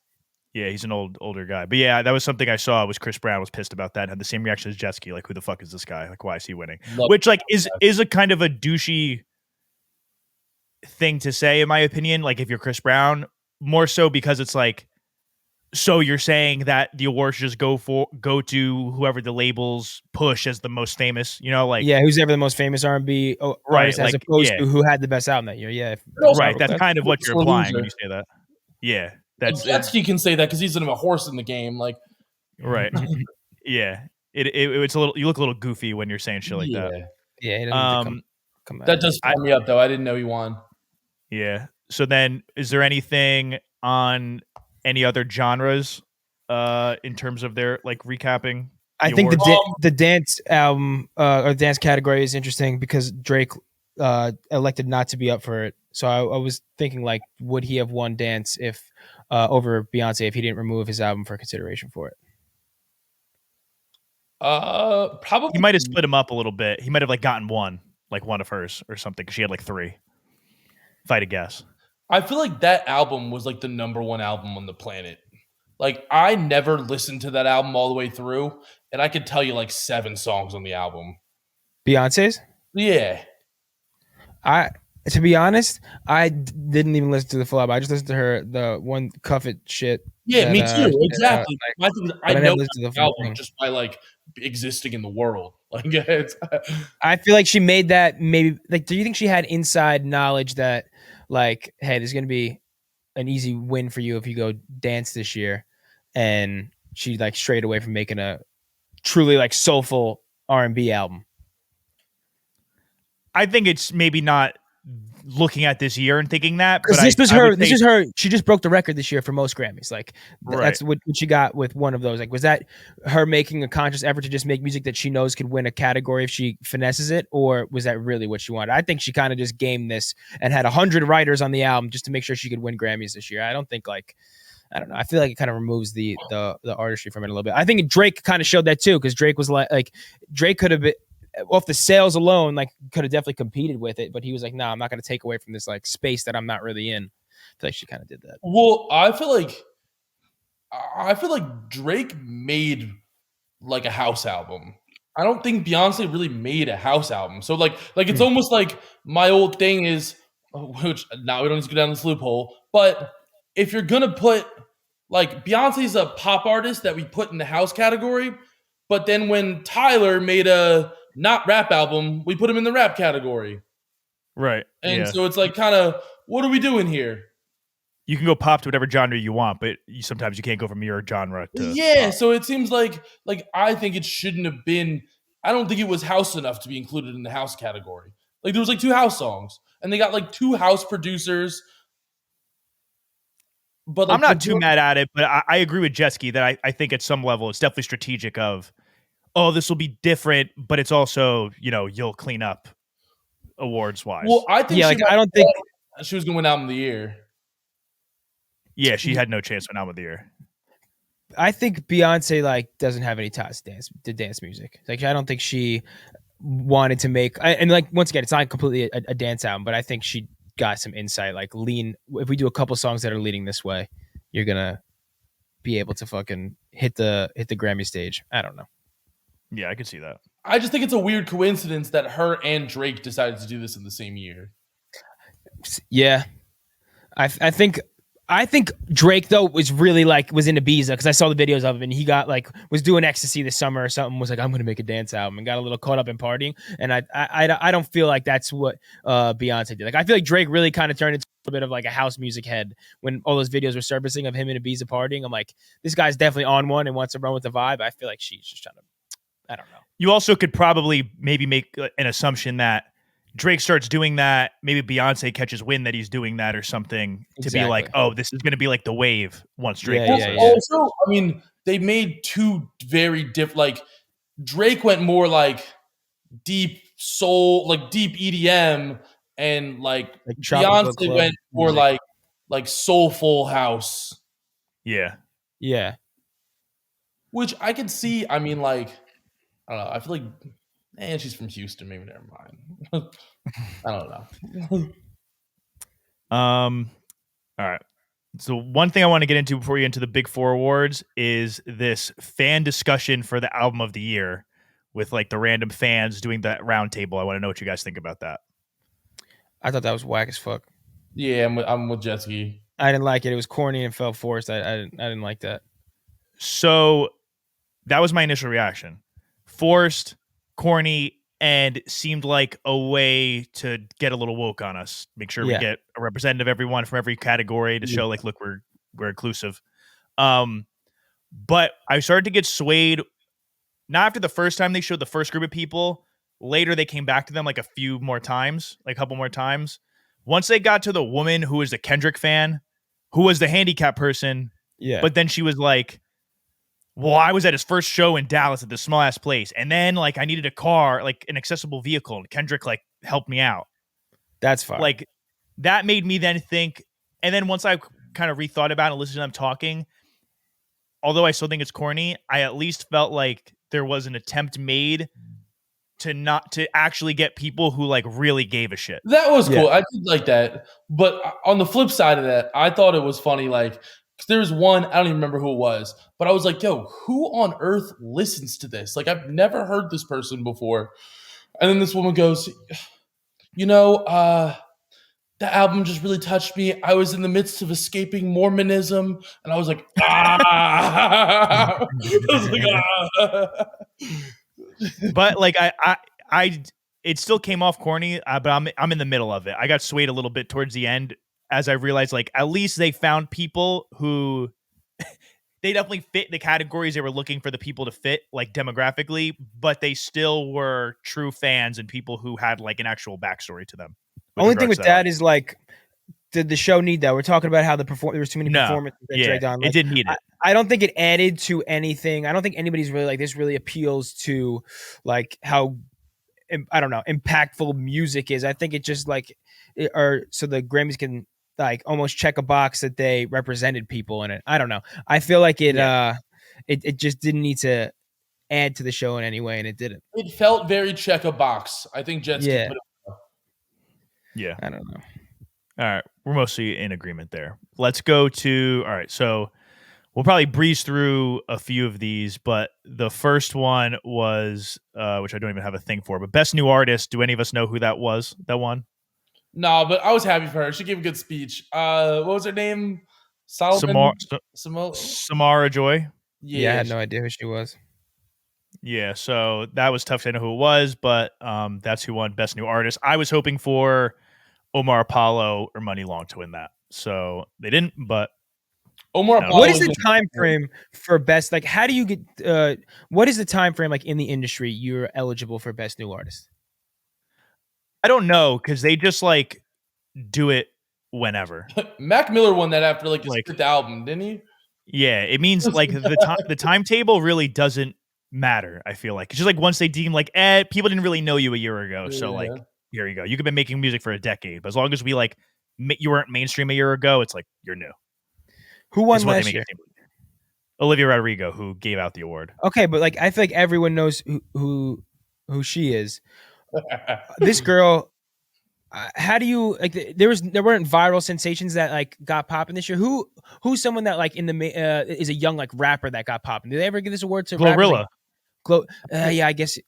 Yeah, he's an older guy. But yeah, that was something I saw. Was Chris Brown was pissed about that and had the same reaction as Jetski. Like, who the fuck is this guy? Like, why is he winning? Which like is a kind of a douchey thing to say, in my opinion. Like, if you're Chris Brown, more so because it's like, so you're saying that the award should just go to whoever the labels push as the most famous, like who's ever the most famous R&B artist, as opposed to who had the best album that year. Yeah, right. That's kind of what you're implying when you say that. Yeah, that's Jetski can say that because he's a horse in the game. Like, right. Yeah, it's a little. You look a little goofy when you're saying shit like that. Yeah, he doesn't come that does fire me up though. I didn't know he won. Yeah. So then, is there anything on any other genres in terms of their like recapping? I think awards? the dance album or dance category is interesting because Drake elected not to be up for it. So I was thinking like, would he have won dance if over Beyonce if he didn't remove his album for consideration for it? Probably. He might have split him up a little bit. He might have like gotten one of hers or something because she had like 3. If I had to guess. I feel like that album was like the number one album on the planet. Like I never listened to that album all the way through, and I could tell you like 7 songs on the album. Beyonce's? Yeah. To be honest, didn't even listen to the full album. I just listened to the one Cuff It shit. Yeah, that, me too. Exactly. like, I never know listened to the that full album thing. just by like existing in the world. Like it's I feel like she made that maybe like. Do you think she had inside knowledge that like, hey, there's gonna be an easy win for you if you go dance this year, and she like strayed away from making a truly like soulful R&B album? I think it's maybe not looking at this year and thinking that, but this was I her. would This say- is her. She just broke the record this year for most Grammys. Like Right. that's what she got with one of those. Like, was that her making a conscious effort to just make music that she knows could win a category if she finesses it, or was that really what she wanted? I think she kind of just gamed this and had 100 writers on the album just to make sure she could win Grammys this year. I don't think like. I don't know. I feel like it kind of removes the artistry from it a little bit. I think Drake kind of showed that too, because Drake was like Drake could have been off the sales alone, like could have definitely competed with it, but he was like, "Nah, I'm not going to take away from this like space that I'm not really in." I feel like she kind of did that. well, I feel like Drake made like a house album. I don't think Beyonce really made a house album. So like it's almost like my old thing is, which now we don't need to go down this loophole, but if you're gonna put like Beyonce's a pop artist that we put in the house category, but then when Tyler made a not rap album, we put him in the rap category. right. And yeah. so it's like kind of what are we doing here? You can go pop to whatever genre you want, but sometimes you can't go from your genre to Yeah, pop. so it seems like I think it shouldn't have been. I don't think it was house enough to be included in the house category. Like there was like 2 house songs, and they got like 2 house producers. But like, I'm not too mad at it, but I agree with Jetski that I think at some level it's definitely strategic of, oh, this will be different, but it's also, you'll clean up awards wise. Well, I think Yeah, like I don't think she was going to win album of the year. Yeah, she had no chance when album of the year. I think Beyonce like doesn't have any ties to dance music. Like I don't think she wanted to make and like once again, it's not completely a dance album, but I think she got some insight. Like if we do a couple songs that are leading this way, you're gonna be able to fucking hit the Grammy stage. I don't know. Yeah, I could see that. I just think it's a weird coincidence that her and Drake decided to do this in the same year. Yeah, I think Drake though was really like was into Ibiza because I saw the videos of him and he got like was doing ecstasy this summer or something, was like, I'm gonna make a dance album, and got a little caught up in partying. And I don't feel like that's what Beyonce did. Like I feel like Drake really kind of turned into a bit of like a house music head when all those videos were surfacing of him in Ibiza partying. I'm like, this guy's definitely on one and wants to run with the vibe. I feel like she's just trying to, I don't know. You also could probably maybe make an assumption that Drake starts doing that, maybe Beyonce catches wind that he's doing that or something to be like, oh, this is going to be like the wave once Drake does it. Also, I mean, they made 2 very different, like Drake went more like deep soul, like deep EDM, and like Beyonce went more like soulful house. Yeah. Yeah. Which I could see. I mean, like, I don't know. I feel like, she's from Houston. Maybe never mind. I don't know. All right. So one thing I want to get into before we get into the Big 4 awards is this fan discussion for the album of the year with like the random fans doing that roundtable. I want to know what you guys think about that. I thought that was whack as fuck. Yeah, I'm with Jetski. I didn't like it. It was corny and felt forced. I didn't like that. So that was my initial reaction. Forced, corny, and seemed like a way to get a little woke on us. Make sure we get a representative everyone from every category to show like, look, we're inclusive. But I started to get swayed. Not after the first time they showed the first group of people. Later they came back to them like a couple more times. once they got to the woman who was the Kendrick fan, who was the handicap person, but then she was like, well, I was at his first show in Dallas at this small ass place, and then like I needed a car, like an accessible vehicle, and Kendrick like helped me out. That's fine. Like that made me then think, and then once I kind of rethought about it and listened to them talking, although I still think it's corny, I at least felt like there was an attempt made to actually get people who like really gave a shit. That was cool. I did like that. But on the flip side of that, I thought it was funny. Like, because there was one, I don't even remember who it was, but I was like, yo, who on earth listens to this? Like, I've never heard this person before. And then this woman goes, you know, the album just really touched me. I was in the midst of escaping Mormonism. And I was like, ah. I was like, ah. But like I it still came off corny, but I'm in the middle of it. I got swayed a little bit towards the end as I realized like at least they found people who they definitely fit the categories they were looking for the people to fit like demographically, but they still were true fans and people who had like an actual backstory to them. Only thing with that is like, did the show need that? We're talking about how there was too many performances that dragged on. Like, it didn't need it. I don't think it added to anything. I don't think anybody's really like this really appeals to like how, I don't know, impactful music is. I think it just like, so the Grammys can like almost check a box that they represented people in it. I don't know. I feel like it just didn't need to add to the show in any way, and it didn't. It felt very check a box. I think Jetski put it. Yeah. I don't know. All right. We're mostly in agreement there. Let's go to, all right. So we'll probably breeze through a few of these, but the first one was, which I don't even have a thing for, but Best New Artist. Do any of us know who that was? That one? No, but I was happy for her. She gave a good speech. What was her name? Samara Joy. Yeah, I had no idea who she was. Yeah, so that was tough to know who it was, but that's who won Best New Artist. I was hoping for Omar Apollo or Money Long to win that. So they didn't, but Omar Apollo. What is the time frame for best? Like, how do you get what is the time frame like in the industry you're eligible for Best New Artist? I don't know, because they just like do it whenever. Mac Miller won that after like his fifth album, didn't he? Yeah, it means like the timetable really doesn't matter. I feel like it's just like once they deem like, people didn't really know you a year ago, so like here you go. You could be making music for a decade, but as long as we like you weren't mainstream a year ago, it's like you're new. Who won last year? Olivia Rodrigo, who gave out the award. Okay, but like I feel like everyone knows who she is. This girl, how do you like? There weren't viral sensations that like got popping this year. Who's someone that like in the is a young like rapper that got popping? Did they ever give this award to Glorilla? Yeah, I guess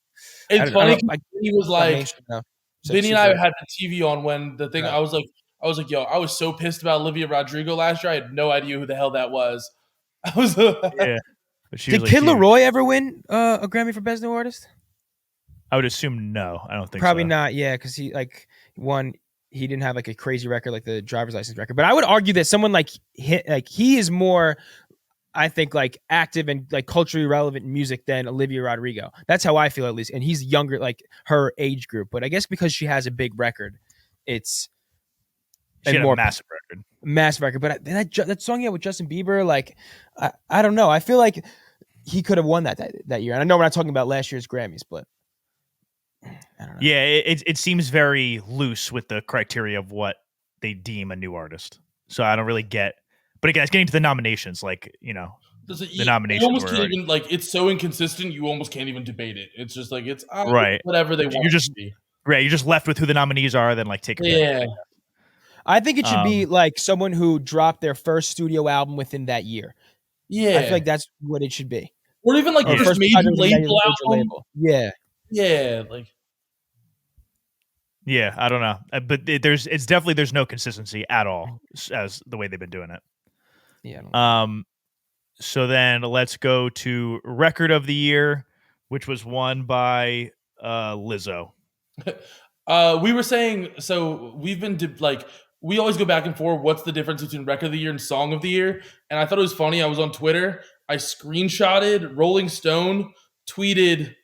it's funny. He was like, Vinny and I had the TV on when the thing. I was like, yo, I was so pissed about Olivia Rodrigo last year. I had no idea who the hell that was. I was yeah. Did Kid Laroi ever win a Grammy for Best New Artist? I would assume no. I don't think probably so. not. Yeah, because he like won. He didn't have like a crazy record like the driver's license record. But I would argue that someone like he is more, I think, like active and like culturally relevant in music than Olivia Rodrigo. That's how I feel at least. And he's younger, like her age group. But I guess because she has a big record, it's she had more a massive record. But that song he had with Justin Bieber, like I don't know. I feel like he could have won that year. And I know we're not talking about last year's Grammys, but I don't know. Yeah, it seems very loose with the criteria of what they deem a new artist. So I don't really get. But again, it's getting to the nominations. Like, you know, the nominations. You almost can't even, like, it's so inconsistent, you almost can't even debate it. It's just like, it's right. Whatever they want you're just, to be. Right, you're just left with who the nominees are, then, like, take a pick. I think it should be, like, someone who dropped their first studio album within that year. Yeah. I feel like that's what it should be. Or even, like, just major label album. Yeah. Yeah, like. Yeah, I don't know. But it's definitely, there's no consistency at all as the way they've been doing it. Yeah. So then let's go to Record of the Year, which was won by Lizzo. We were saying, so we've been we always go back and forth. What's the difference between Record of the Year and Song of the Year? And I thought it was funny. I was on Twitter. I screenshotted Rolling Stone tweeted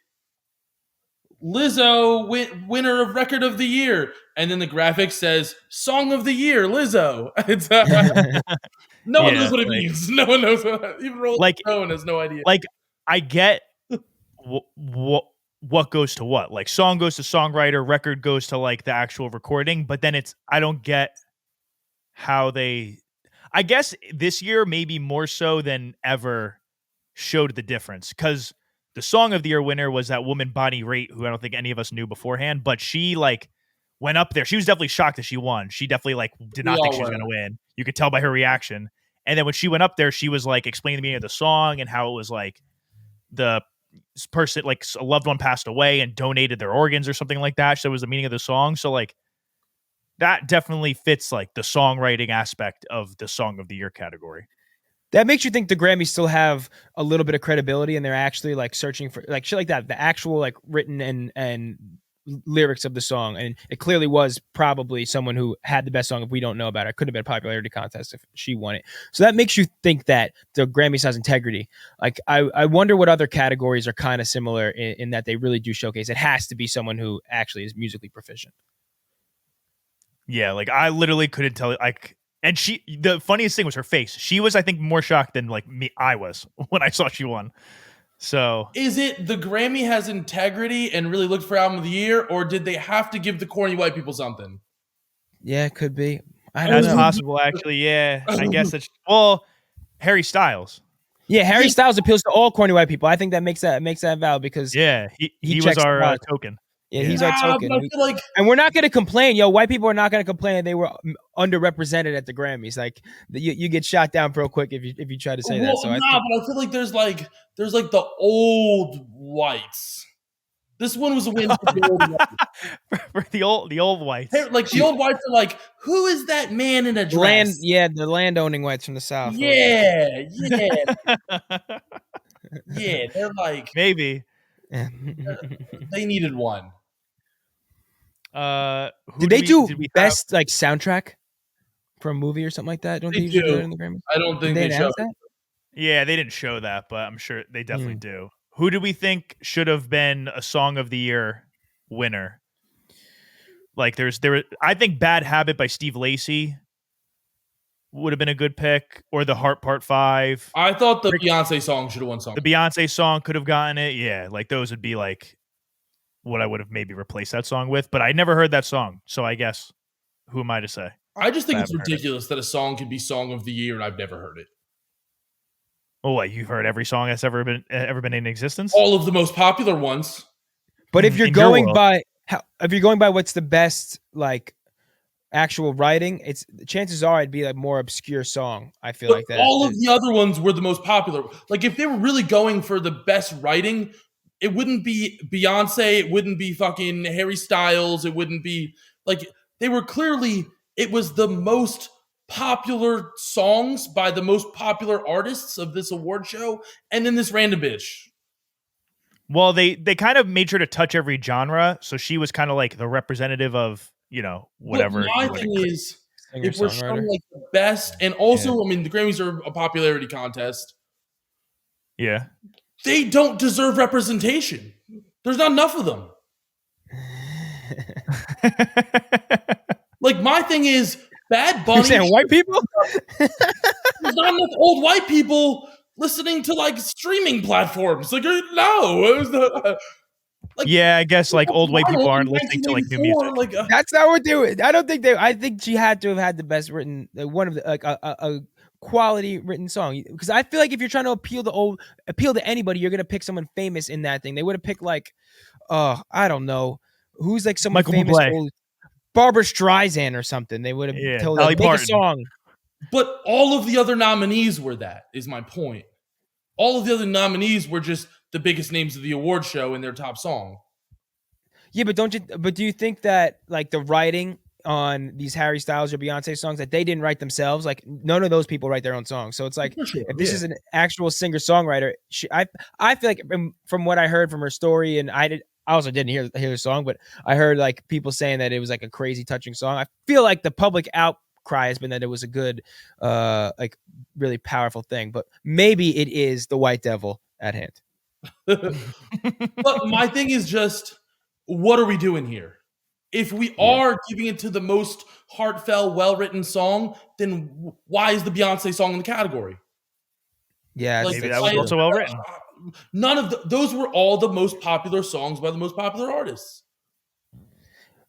Lizzo winner of Record of the Year, and then the graphic says "Song of the Year, Lizzo." It's no one knows what it means. No one knows even Rolling Stone has no idea. Like, I get what goes to what. Like, song goes to songwriter, record goes to like the actual recording, but then I don't get how they. I guess this year maybe more so than ever showed the difference, because the Song of the Year winner was that woman Bonnie Raitt, who I don't think any of us knew beforehand, but she like went up there. She was definitely shocked that she won. She definitely like did not think she was going to win. You could tell by her reaction. And then when she went up there, she was like explaining the meaning of the song and how it was like the person, like a loved one passed away and donated their organs or something like that. So it was the meaning of the song. So like that definitely fits like the songwriting aspect of the Song of the Year category. That makes you think the Grammys still have a little bit of credibility and they're actually like searching for like shit like that, the actual like written and lyrics of the song. And it clearly was probably someone who had the best song if we don't know about it. It could have been a popularity contest if she won it. So that makes you think that the Grammys has integrity. Like I wonder what other categories are kind of similar in that they really do showcase. It has to be someone who actually is musically proficient. Yeah, like I literally couldn't tell. Like, and the funniest thing was her face. She was, I think, more shocked than like me. I was when I saw she won. So, is it the Grammy has integrity and really looked for album of the year, or did they have to give the corny white people something? Yeah, it could be. That's possible, actually. Yeah, I guess it's Harry Styles. Yeah, Harry Styles appeals to all corny white people. I think that makes that valid because he was our token. Yeah, he's our token. And we're not going to complain. Yo, white people are not going to complain they were underrepresented at the Grammys. Like you get shot down real quick if you try to say that. So but I feel like there's like the old whites. This one was a win for the old whites. For the old whites. Like the old whites are like, who is that man in a dress? The landowning whites from the South. Yeah. Yeah, they're like maybe. They needed one. Did they do best like soundtrack for a movie or something like that? Don't they usually do it in the Grammys? I don't think they showed that. Yeah, they didn't show that, but I'm sure they definitely do. Who do we think should have been a Song of the Year winner? Like I think Bad Habit by Steve Lacy would have been a good pick, or The Heart Part 5. I thought the Beyonce song should have won song. The Beyonce song could have gotten it. Yeah, like those would be like what I would have maybe replaced that song with, but I never heard that song, so I guess who am I to say? I just think it's ridiculous that a song can be Song of the Year and I've never heard it. Oh, what, you've heard every song that's ever been in existence? All of the most popular ones. But if you're going by what's the best like actual writing, it's chances are it'd be like more obscure song. I feel like that. All of the other ones were the most popular. Like if they were really going for the best writing, it wouldn't be Beyonce, it wouldn't be fucking Harry Styles, it wouldn't be like they were clearly it was the most popular songs by the most popular artists of this award show, and then this random bitch. Well, they kind of made sure to touch every genre, so she was kind of like the representative of, whatever. Well, my thing is, if we're showing like the best, and also, I mean, the Grammys are a popularity contest. Yeah. They don't deserve representation. There's not enough of them. Like, my thing is, Bad Bunny. You're saying white people? There's not enough old white people listening to like streaming platforms. Like, no. Yeah, I guess like old white people aren't listening to like new music. That's not what they were. I think she had to have had the best written, one of the like a quality written song. Because I feel like if you're trying to appeal to anybody, you're gonna pick someone famous in that thing. They would have picked like, I don't know, who's like someone Michael famous. Bublé. Barbara Streisand or something. They would have told her to make a song. But all of the other nominees were that, is my point. All of the other nominees were just the biggest names of the award show in their top song. Yeah, but do you think that like the writing on these Harry Styles or Beyonce songs that they didn't write themselves, like none of those people write their own songs. So it's like if this is an actual singer-songwriter, I feel like from what I heard from her story, and I also didn't hear the song, but I heard like people saying that it was like a crazy touching song. I feel like the public outcry has been that it was a good, like really powerful thing, but maybe it is the white devil at hand. But my thing is just, what are we doing here? If we are giving it to the most heartfelt, well-written song, then why is the Beyonce song in the category? Yeah, Like, maybe that was also well written. None of those were all the most popular songs by the most popular artists.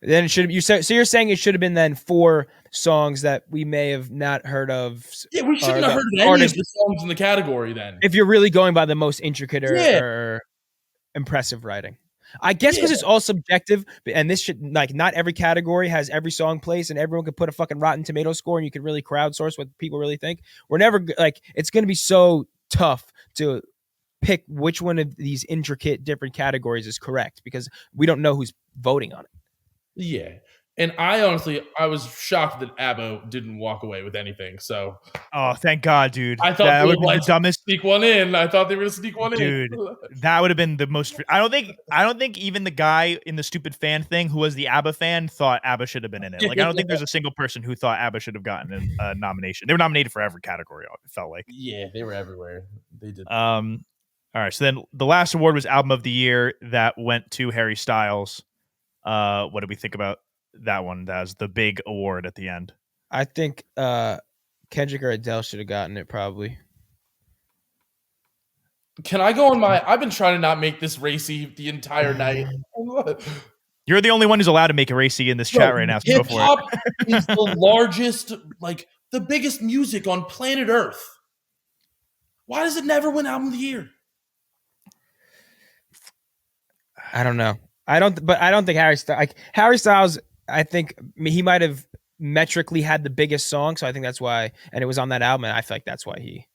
Then it should. So you're saying it should have been then 4 songs that we may have not heard of. Yeah, we shouldn't have heard of any of the songs in the category then. If you're really going by the most intricate or impressive writing. I guess because it's all subjective, and this should like not every category has every song placed, and everyone could put a fucking Rotten Tomato score, and you could really crowdsource what people really think. We're never like it's going to be so tough to pick which one of these intricate different categories is correct because we don't know who's voting on it. Yeah. And I was shocked that ABBA didn't walk away with anything. So, oh, thank God, dude! I thought that would be the dumbest. Sneak one in. I thought they were gonna sneak one dude, in. Dude, that would have been the most. I don't think even the guy in the stupid fan thing who was the ABBA fan thought ABBA should have been in it. Like, I don't think there's a single person who thought ABBA should have gotten a nomination. They were nominated for every category. It felt like. Yeah, they were everywhere. They did. All right. So then the last award was Album of the Year that went to Harry Styles. What did we think about that one? That was the big award at the end. I think Kendrick or Adele should have gotten it probably. Can I go on I've been trying to not make this racy the entire night. You're the only one who's allowed to make it racy in this chat right now. So go for it. Is the largest, like the biggest music on planet Earth. Why does it never win Album of the Year? I don't know. I don't think Harry Styles. I think he might have metrically had the biggest song, so I think that's why. And it was on that album, and I feel like that's why he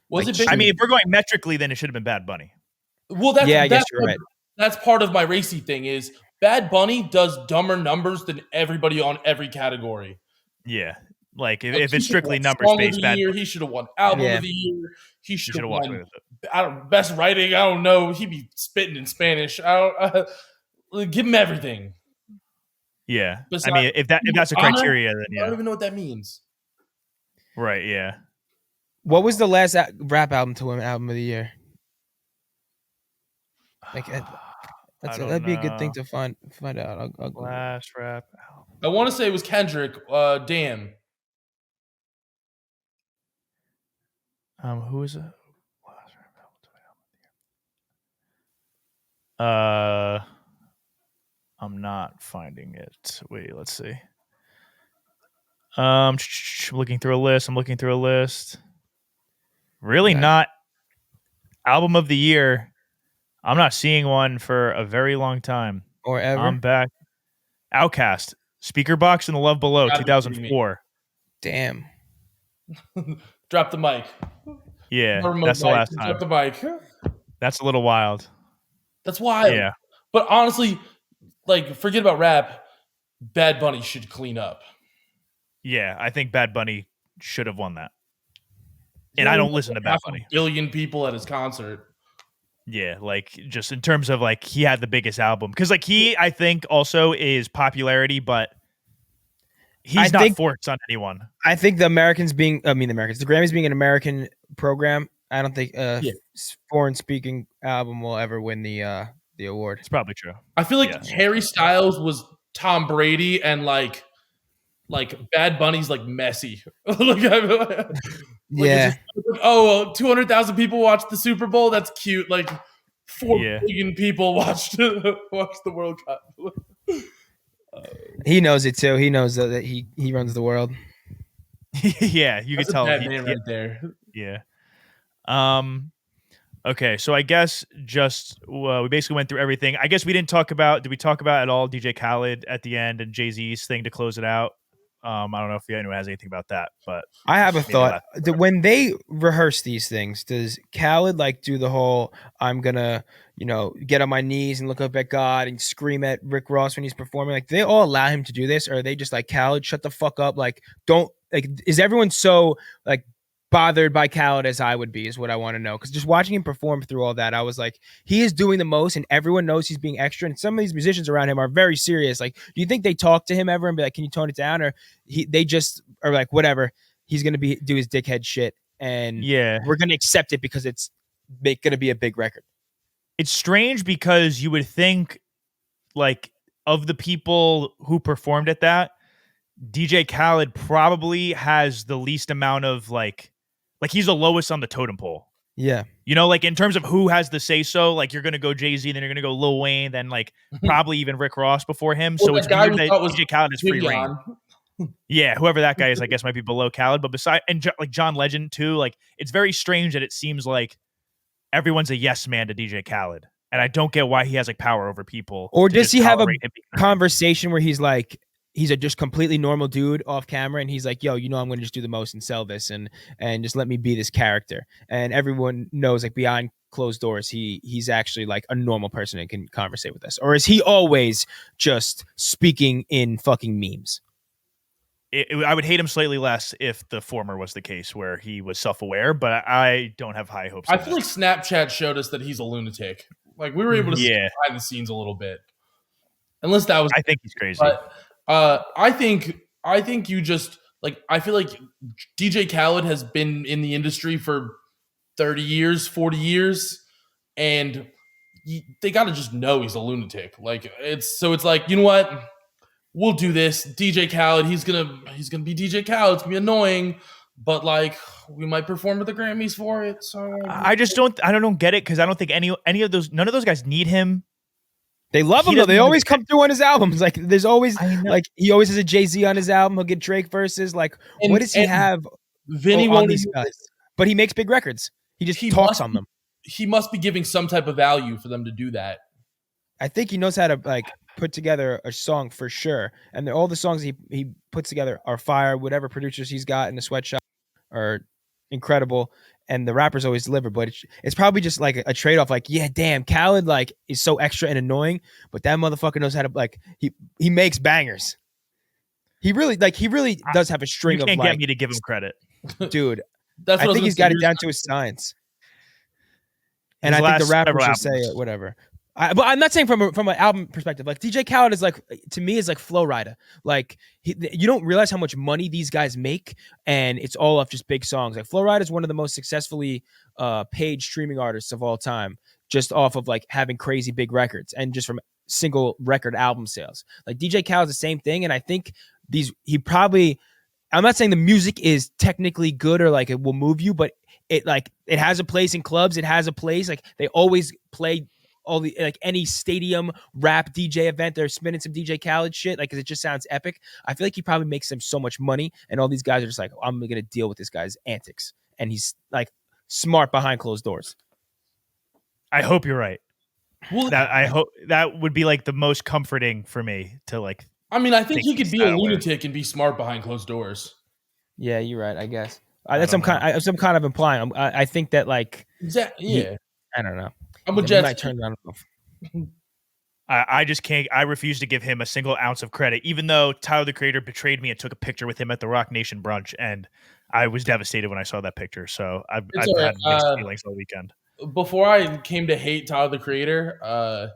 was it. Big? I mean, if we're going metrically, then it should have been Bad Bunny. Well, I guess you're right. That's part of my racy thing. Is Bad Bunny does dumber numbers than everybody on every category. Yeah, like if it's strictly numbers based, Bad Year, he should have won Album of the Year. He should have won. Best writing. I don't know. He'd be spitting in Spanish. Give him everything. Yeah, I mean, if that's a criteria, then yeah. I don't even know what that means. Right? Yeah. What was the last rap album to win Album of the Year? Like that'd be a good thing to find out. I'll last rap album. I want to say it was Kendrick. Damn. Who is it? Last rap album to win Album of the Year. I'm not finding it. Wait, let's see. Looking through a list. Really not Album of the Year. I'm not seeing one for a very long time. Or ever. I'm back. Outkast, Speaker Box and the Love Below, 2004. Damn. Drop the mic. Yeah, that's the last time. Drop the mic. That's a little wild. That's wild. Yeah. But honestly, like, forget about rap. Bad Bunny should clean up. Yeah, I think Bad Bunny should have won that. And I don't listen to Bad Bunny. 500 million people at his concert. Yeah, like just in terms of like he had the biggest album. Because like I think also is popularity, but he's not forced on anyone. I think the Grammys being an American program, I don't think foreign speaking album will ever win the award. It's probably true. I feel like Harry Styles was Tom Brady and like Bad Bunny's like Messi. Yeah. 200,000 people watched the Super Bowl. That's cute. Like 4 billion people watched the World Cup. He knows it too. He knows that he runs the world. Yeah, you can tell. Bad man right there. Yeah. Okay, so I guess we basically went through everything. I guess we didn't talk about. Did we talk about at all DJ Khaled at the end and Jay-Z's thing to close it out? I don't know if anyone has anything about that, but I have a thought. When they rehearse these things, does Khaled like do the whole "I'm gonna, get on my knees and look up at God and scream at Rick Ross when he's performing"? Like, they all allow him to do this, or are they just like, Khaled, shut the fuck up? Like, don't like. Is everyone so like bothered by Khaled as I would be? Is what I want to know. Because just watching him perform through all that, I was like, he is doing the most, and everyone knows he's being extra. And some of these musicians around him are very serious. Like, do you think they talk to him ever and be like, "Can you tone it down?" Or they just are like, whatever, he's gonna do his dickhead shit, and we're gonna accept it because it's gonna be a big record. It's strange because you would think like of the people who performed at that, DJ Khaled probably has the least amount of like he's the lowest on the totem pole. Yeah. You know, like in terms of who has the say so, like you're gonna go Jay-Z, then you're gonna go Lil Wayne, then like probably even Rick Ross before him. Well, So it's guy weird that DJ Khaled is free reign. Yeah, whoever that guy is, I guess might be below Khaled. But like John Legend too, like it's very strange that it seems like everyone's a yes man to DJ Khaled. And I don't get why he has like power over people. Or does he have a conversation where he's like, he's a just completely normal dude off camera and he's like, yo, I'm going to just do the most and sell this and just let me be this character. And everyone knows like behind closed doors, he's actually like a normal person and can conversate with us. Or is he always just speaking in fucking memes? I would hate him slightly less if the former was the case where he was self-aware, but I don't have high hopes. I feel like Snapchat showed us that he's a lunatic. Like we were able to see behind the scenes a little bit. Unless that was, I think he's crazy. But I think you just like, I feel like DJ Khaled has been in the industry for 30 years, 40 years, and they got to just know he's a lunatic. Like it's like, you know what? We'll do this. DJ Khaled, he's gonna be DJ Khaled. It's gonna be annoying, but like we might perform at the Grammys for it. So I don't get it because I don't think none of those guys need him. They love him though. They always come through on his albums. Like there's always like he always has a Jay-Z on his album. He'll get Drake verses. Like what does he have? Vinny on these guys? But he makes big records. He talks on them. He must be giving some type of value for them to do that. I think he knows how to like put together a song for sure. And all the songs he puts together are fire. Whatever producers he's got in the sweatshop are incredible. And the rappers always deliver, but it's probably just like a trade-off. Like, yeah, damn, Khaled like is so extra and annoying, but that motherfucker knows how to like he makes bangers. He really does have a string you can't of like. Get me to give him credit, dude. I think he's got it down to a science. And I think the rappers should say it, whatever. But I'm not saying from an album perspective. Like DJ Khaled is like, to me, is like Flow Rida. Like you don't realize how much money these guys make, and it's all off just big songs. Like Flow Rida is one of the most successfully paid streaming artists of all time, just off of like having crazy big records and just from single record album sales. Like DJ Khaled is the same thing, and I think I'm not saying the music is technically good or like it will move you, but it has a place in clubs. It has a place. Like they always play all the like any stadium rap DJ event, they're spinning some DJ Khaled shit, like because it just sounds epic. I feel like he probably makes them so much money, and all these guys are just like, I'm gonna deal with this guy's antics, and he's like smart behind closed doors. I hope you're right. Well, I hope that would be like the most comforting for me to like. I mean, I think he could be a lunatic and be smart behind closed doors. Yeah, you're right. I guess that's some kind of implying. I think that like yeah. I don't know. I'm with Jetski. I just can't. I refuse to give him a single ounce of credit, even though Tyler the Creator betrayed me and took a picture with him at the Rock Nation brunch, and I was devastated when I saw that picture. So I've had mixed feelings all weekend. Before I came to hate Tyler the Creator, I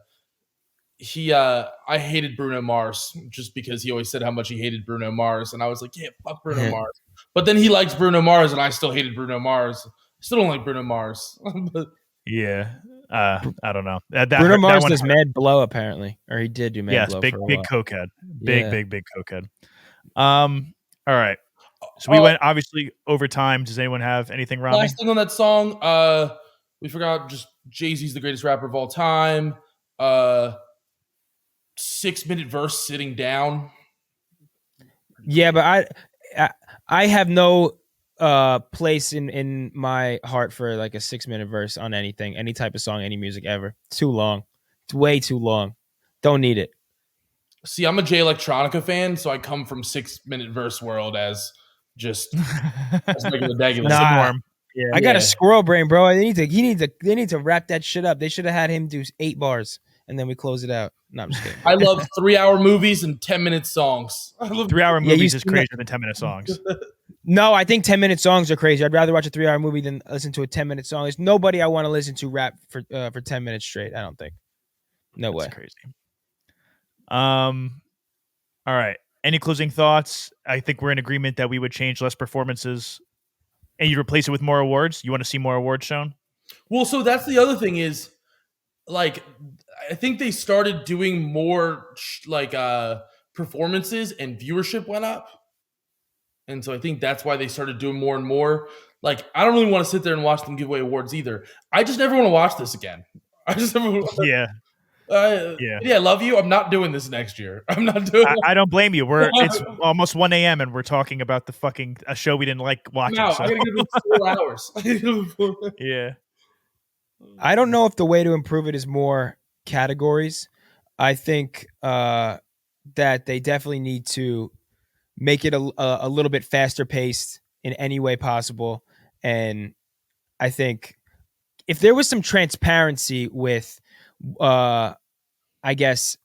hated Bruno Mars just because he always said how much he hated Bruno Mars, and I was like, yeah, fuck Bruno Mars. But then he likes Bruno Mars, and I still hated Bruno Mars. Still don't like Bruno Mars. Yeah. I don't know. Bruno Mars does Mad Blow apparently, or he did do Mad Blow. Yes, big cokehead, big cokehead. All right. So we went obviously over time. Does anyone have anything, Rahmi? Last thing on that song, we forgot just Jay-Z's the greatest rapper of all time. 6-minute verse sitting down. Yeah, but I have no place in my heart for like a 6-minute verse on anything, any type of song, any music ever. It's too long. It's way too long. Don't need it. See, I'm a Jay Electronica fan, so I come from 6-minute verse world as just as regular. Nah, I got a squirrel brain, bro. They need to wrap that shit up. They should have had him do 8 bars and then we close it out. No, I'm just kidding. I love 3-hour movies and 10-minute songs. 3-hour movies is crazier than 10-minute songs. No, I think 10-minute songs are crazy. I'd rather watch a 3-hour movie than listen to a 10-minute song. There's nobody I want to listen to rap for 10 minutes straight. I don't think. No way. That's crazy. All right. Any closing thoughts? I think we're in agreement that we would change less performances and you replace it with more awards. You want to see more awards shown? Well, so that's the other thing is like I think they started doing more performances and viewership went up. And so I think that's why they started doing more and more. Like, I don't really want to sit there and watch them give away awards either. I just never want to watch this again. I just never. Yeah. Yeah, love you. I'm not doing this next year. I'm not doing. I don't blame you. It's almost 1 a.m. and we're talking about the fucking a show we didn't like watching. No, so. I gotta give them 4 hours. Yeah. I don't know if the way to improve it is more categories. I think that they definitely need to make it a little bit faster paced in any way possible. And I think if there was some transparency with, I guess,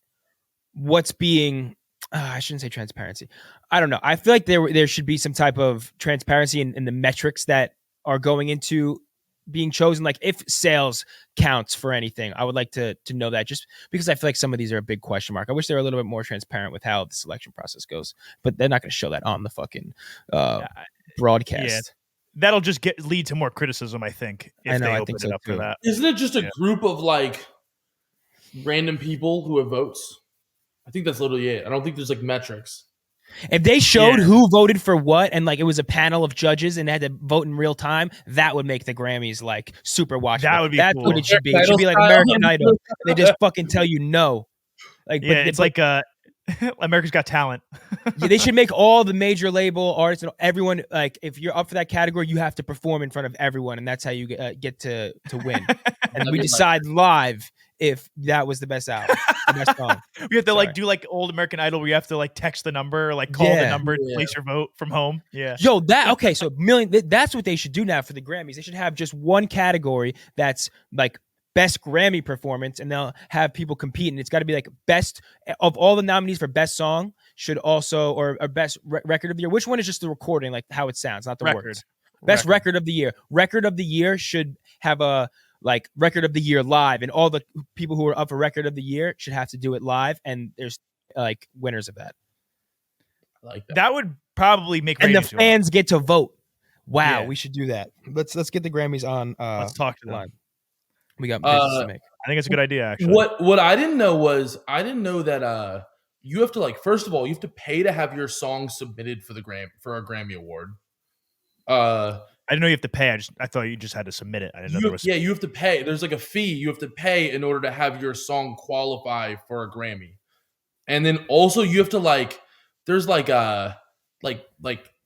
what's being, I shouldn't say transparency. I don't know. I feel like there should be some type of transparency in the metrics that are going into being chosen. Like if sales counts for anything, I would like to know that, just because I feel like some of these are a big question mark. I wish they were a little bit more transparent with how the selection process goes, but they're not going to show that on the fucking broadcast. Yeah. That'll just lead to more criticism, I think. If they open it up for that. Isn't it just a group of like random people who have votes? I think that's literally it. I don't think there's like metrics. If they showed who voted for what and like it was a panel of judges and they had to vote in real time, that would make the Grammys like super watchable. That would be That's cool. what it should be. It should be like American Idol. They just fucking tell you no. Like, yeah, it's like America's Got Talent. Yeah, they should make all the major label artists and everyone, like if you're up for that category, you have to perform in front of everyone, and that's how you get to win. And we decide live if that was the best album, the best song. We have to like do like old American Idol where you have to like text the number, like call the number, place your vote from home. Yeah. Yo, so that's what they should do now for the Grammys. They should have just one category that's like best Grammy performance, and they'll have people compete, and it's got to be like best of all the nominees for best song should also, or best record of the year. Which one is just the recording, like how it sounds, not the words? Best record of the year. Record of the year should have a like record of the year live, and all the people who are up for record of the year should have to do it live, and there's like winners of that. I like that. That would probably make and the fans get to vote. Wow, we should do that. Let's get the Grammys on. Let's talk to them. Line. We got business to make. I think it's a good idea, actually. What I didn't know was that you have to like, first of all, you have to pay to have your song submitted for a Grammy Award. I didn't know you have to pay. I thought you just had to submit it. I didn't know there was. Yeah, you have to pay. There's like a fee you have to pay in order to have your song qualify for a Grammy. And then also you have to like, there's like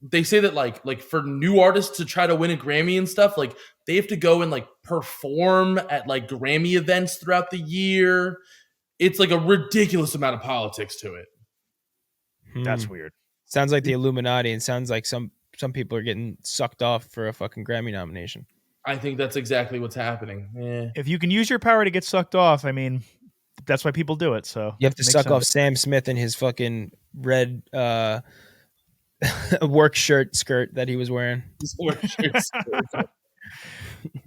they say that like for new artists to try to win a Grammy and stuff, like they have to go and like perform at like Grammy events throughout the year. It's like a ridiculous amount of politics to it. That's weird. Sounds like the Illuminati, and sounds like some people are getting sucked off for a fucking Grammy nomination. I think that's exactly what's happening. If you can use your power to get sucked off, I mean, that's why people do it. So you have to suck off Sam Smith and his fucking red work skirt that he was wearing.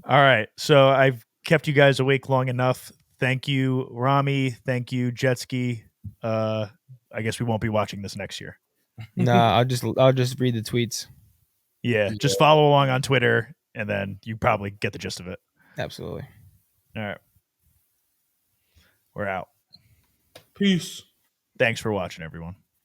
All right. So I've kept you guys awake long enough. Thank you, Rahmi. Thank you, Jetski. I guess we won't be watching this next year. Nah, I'll just read the tweets. Yeah, just follow along on Twitter, and then you probably get the gist of it. Absolutely. All right. We're out. Peace. Thanks for watching, everyone.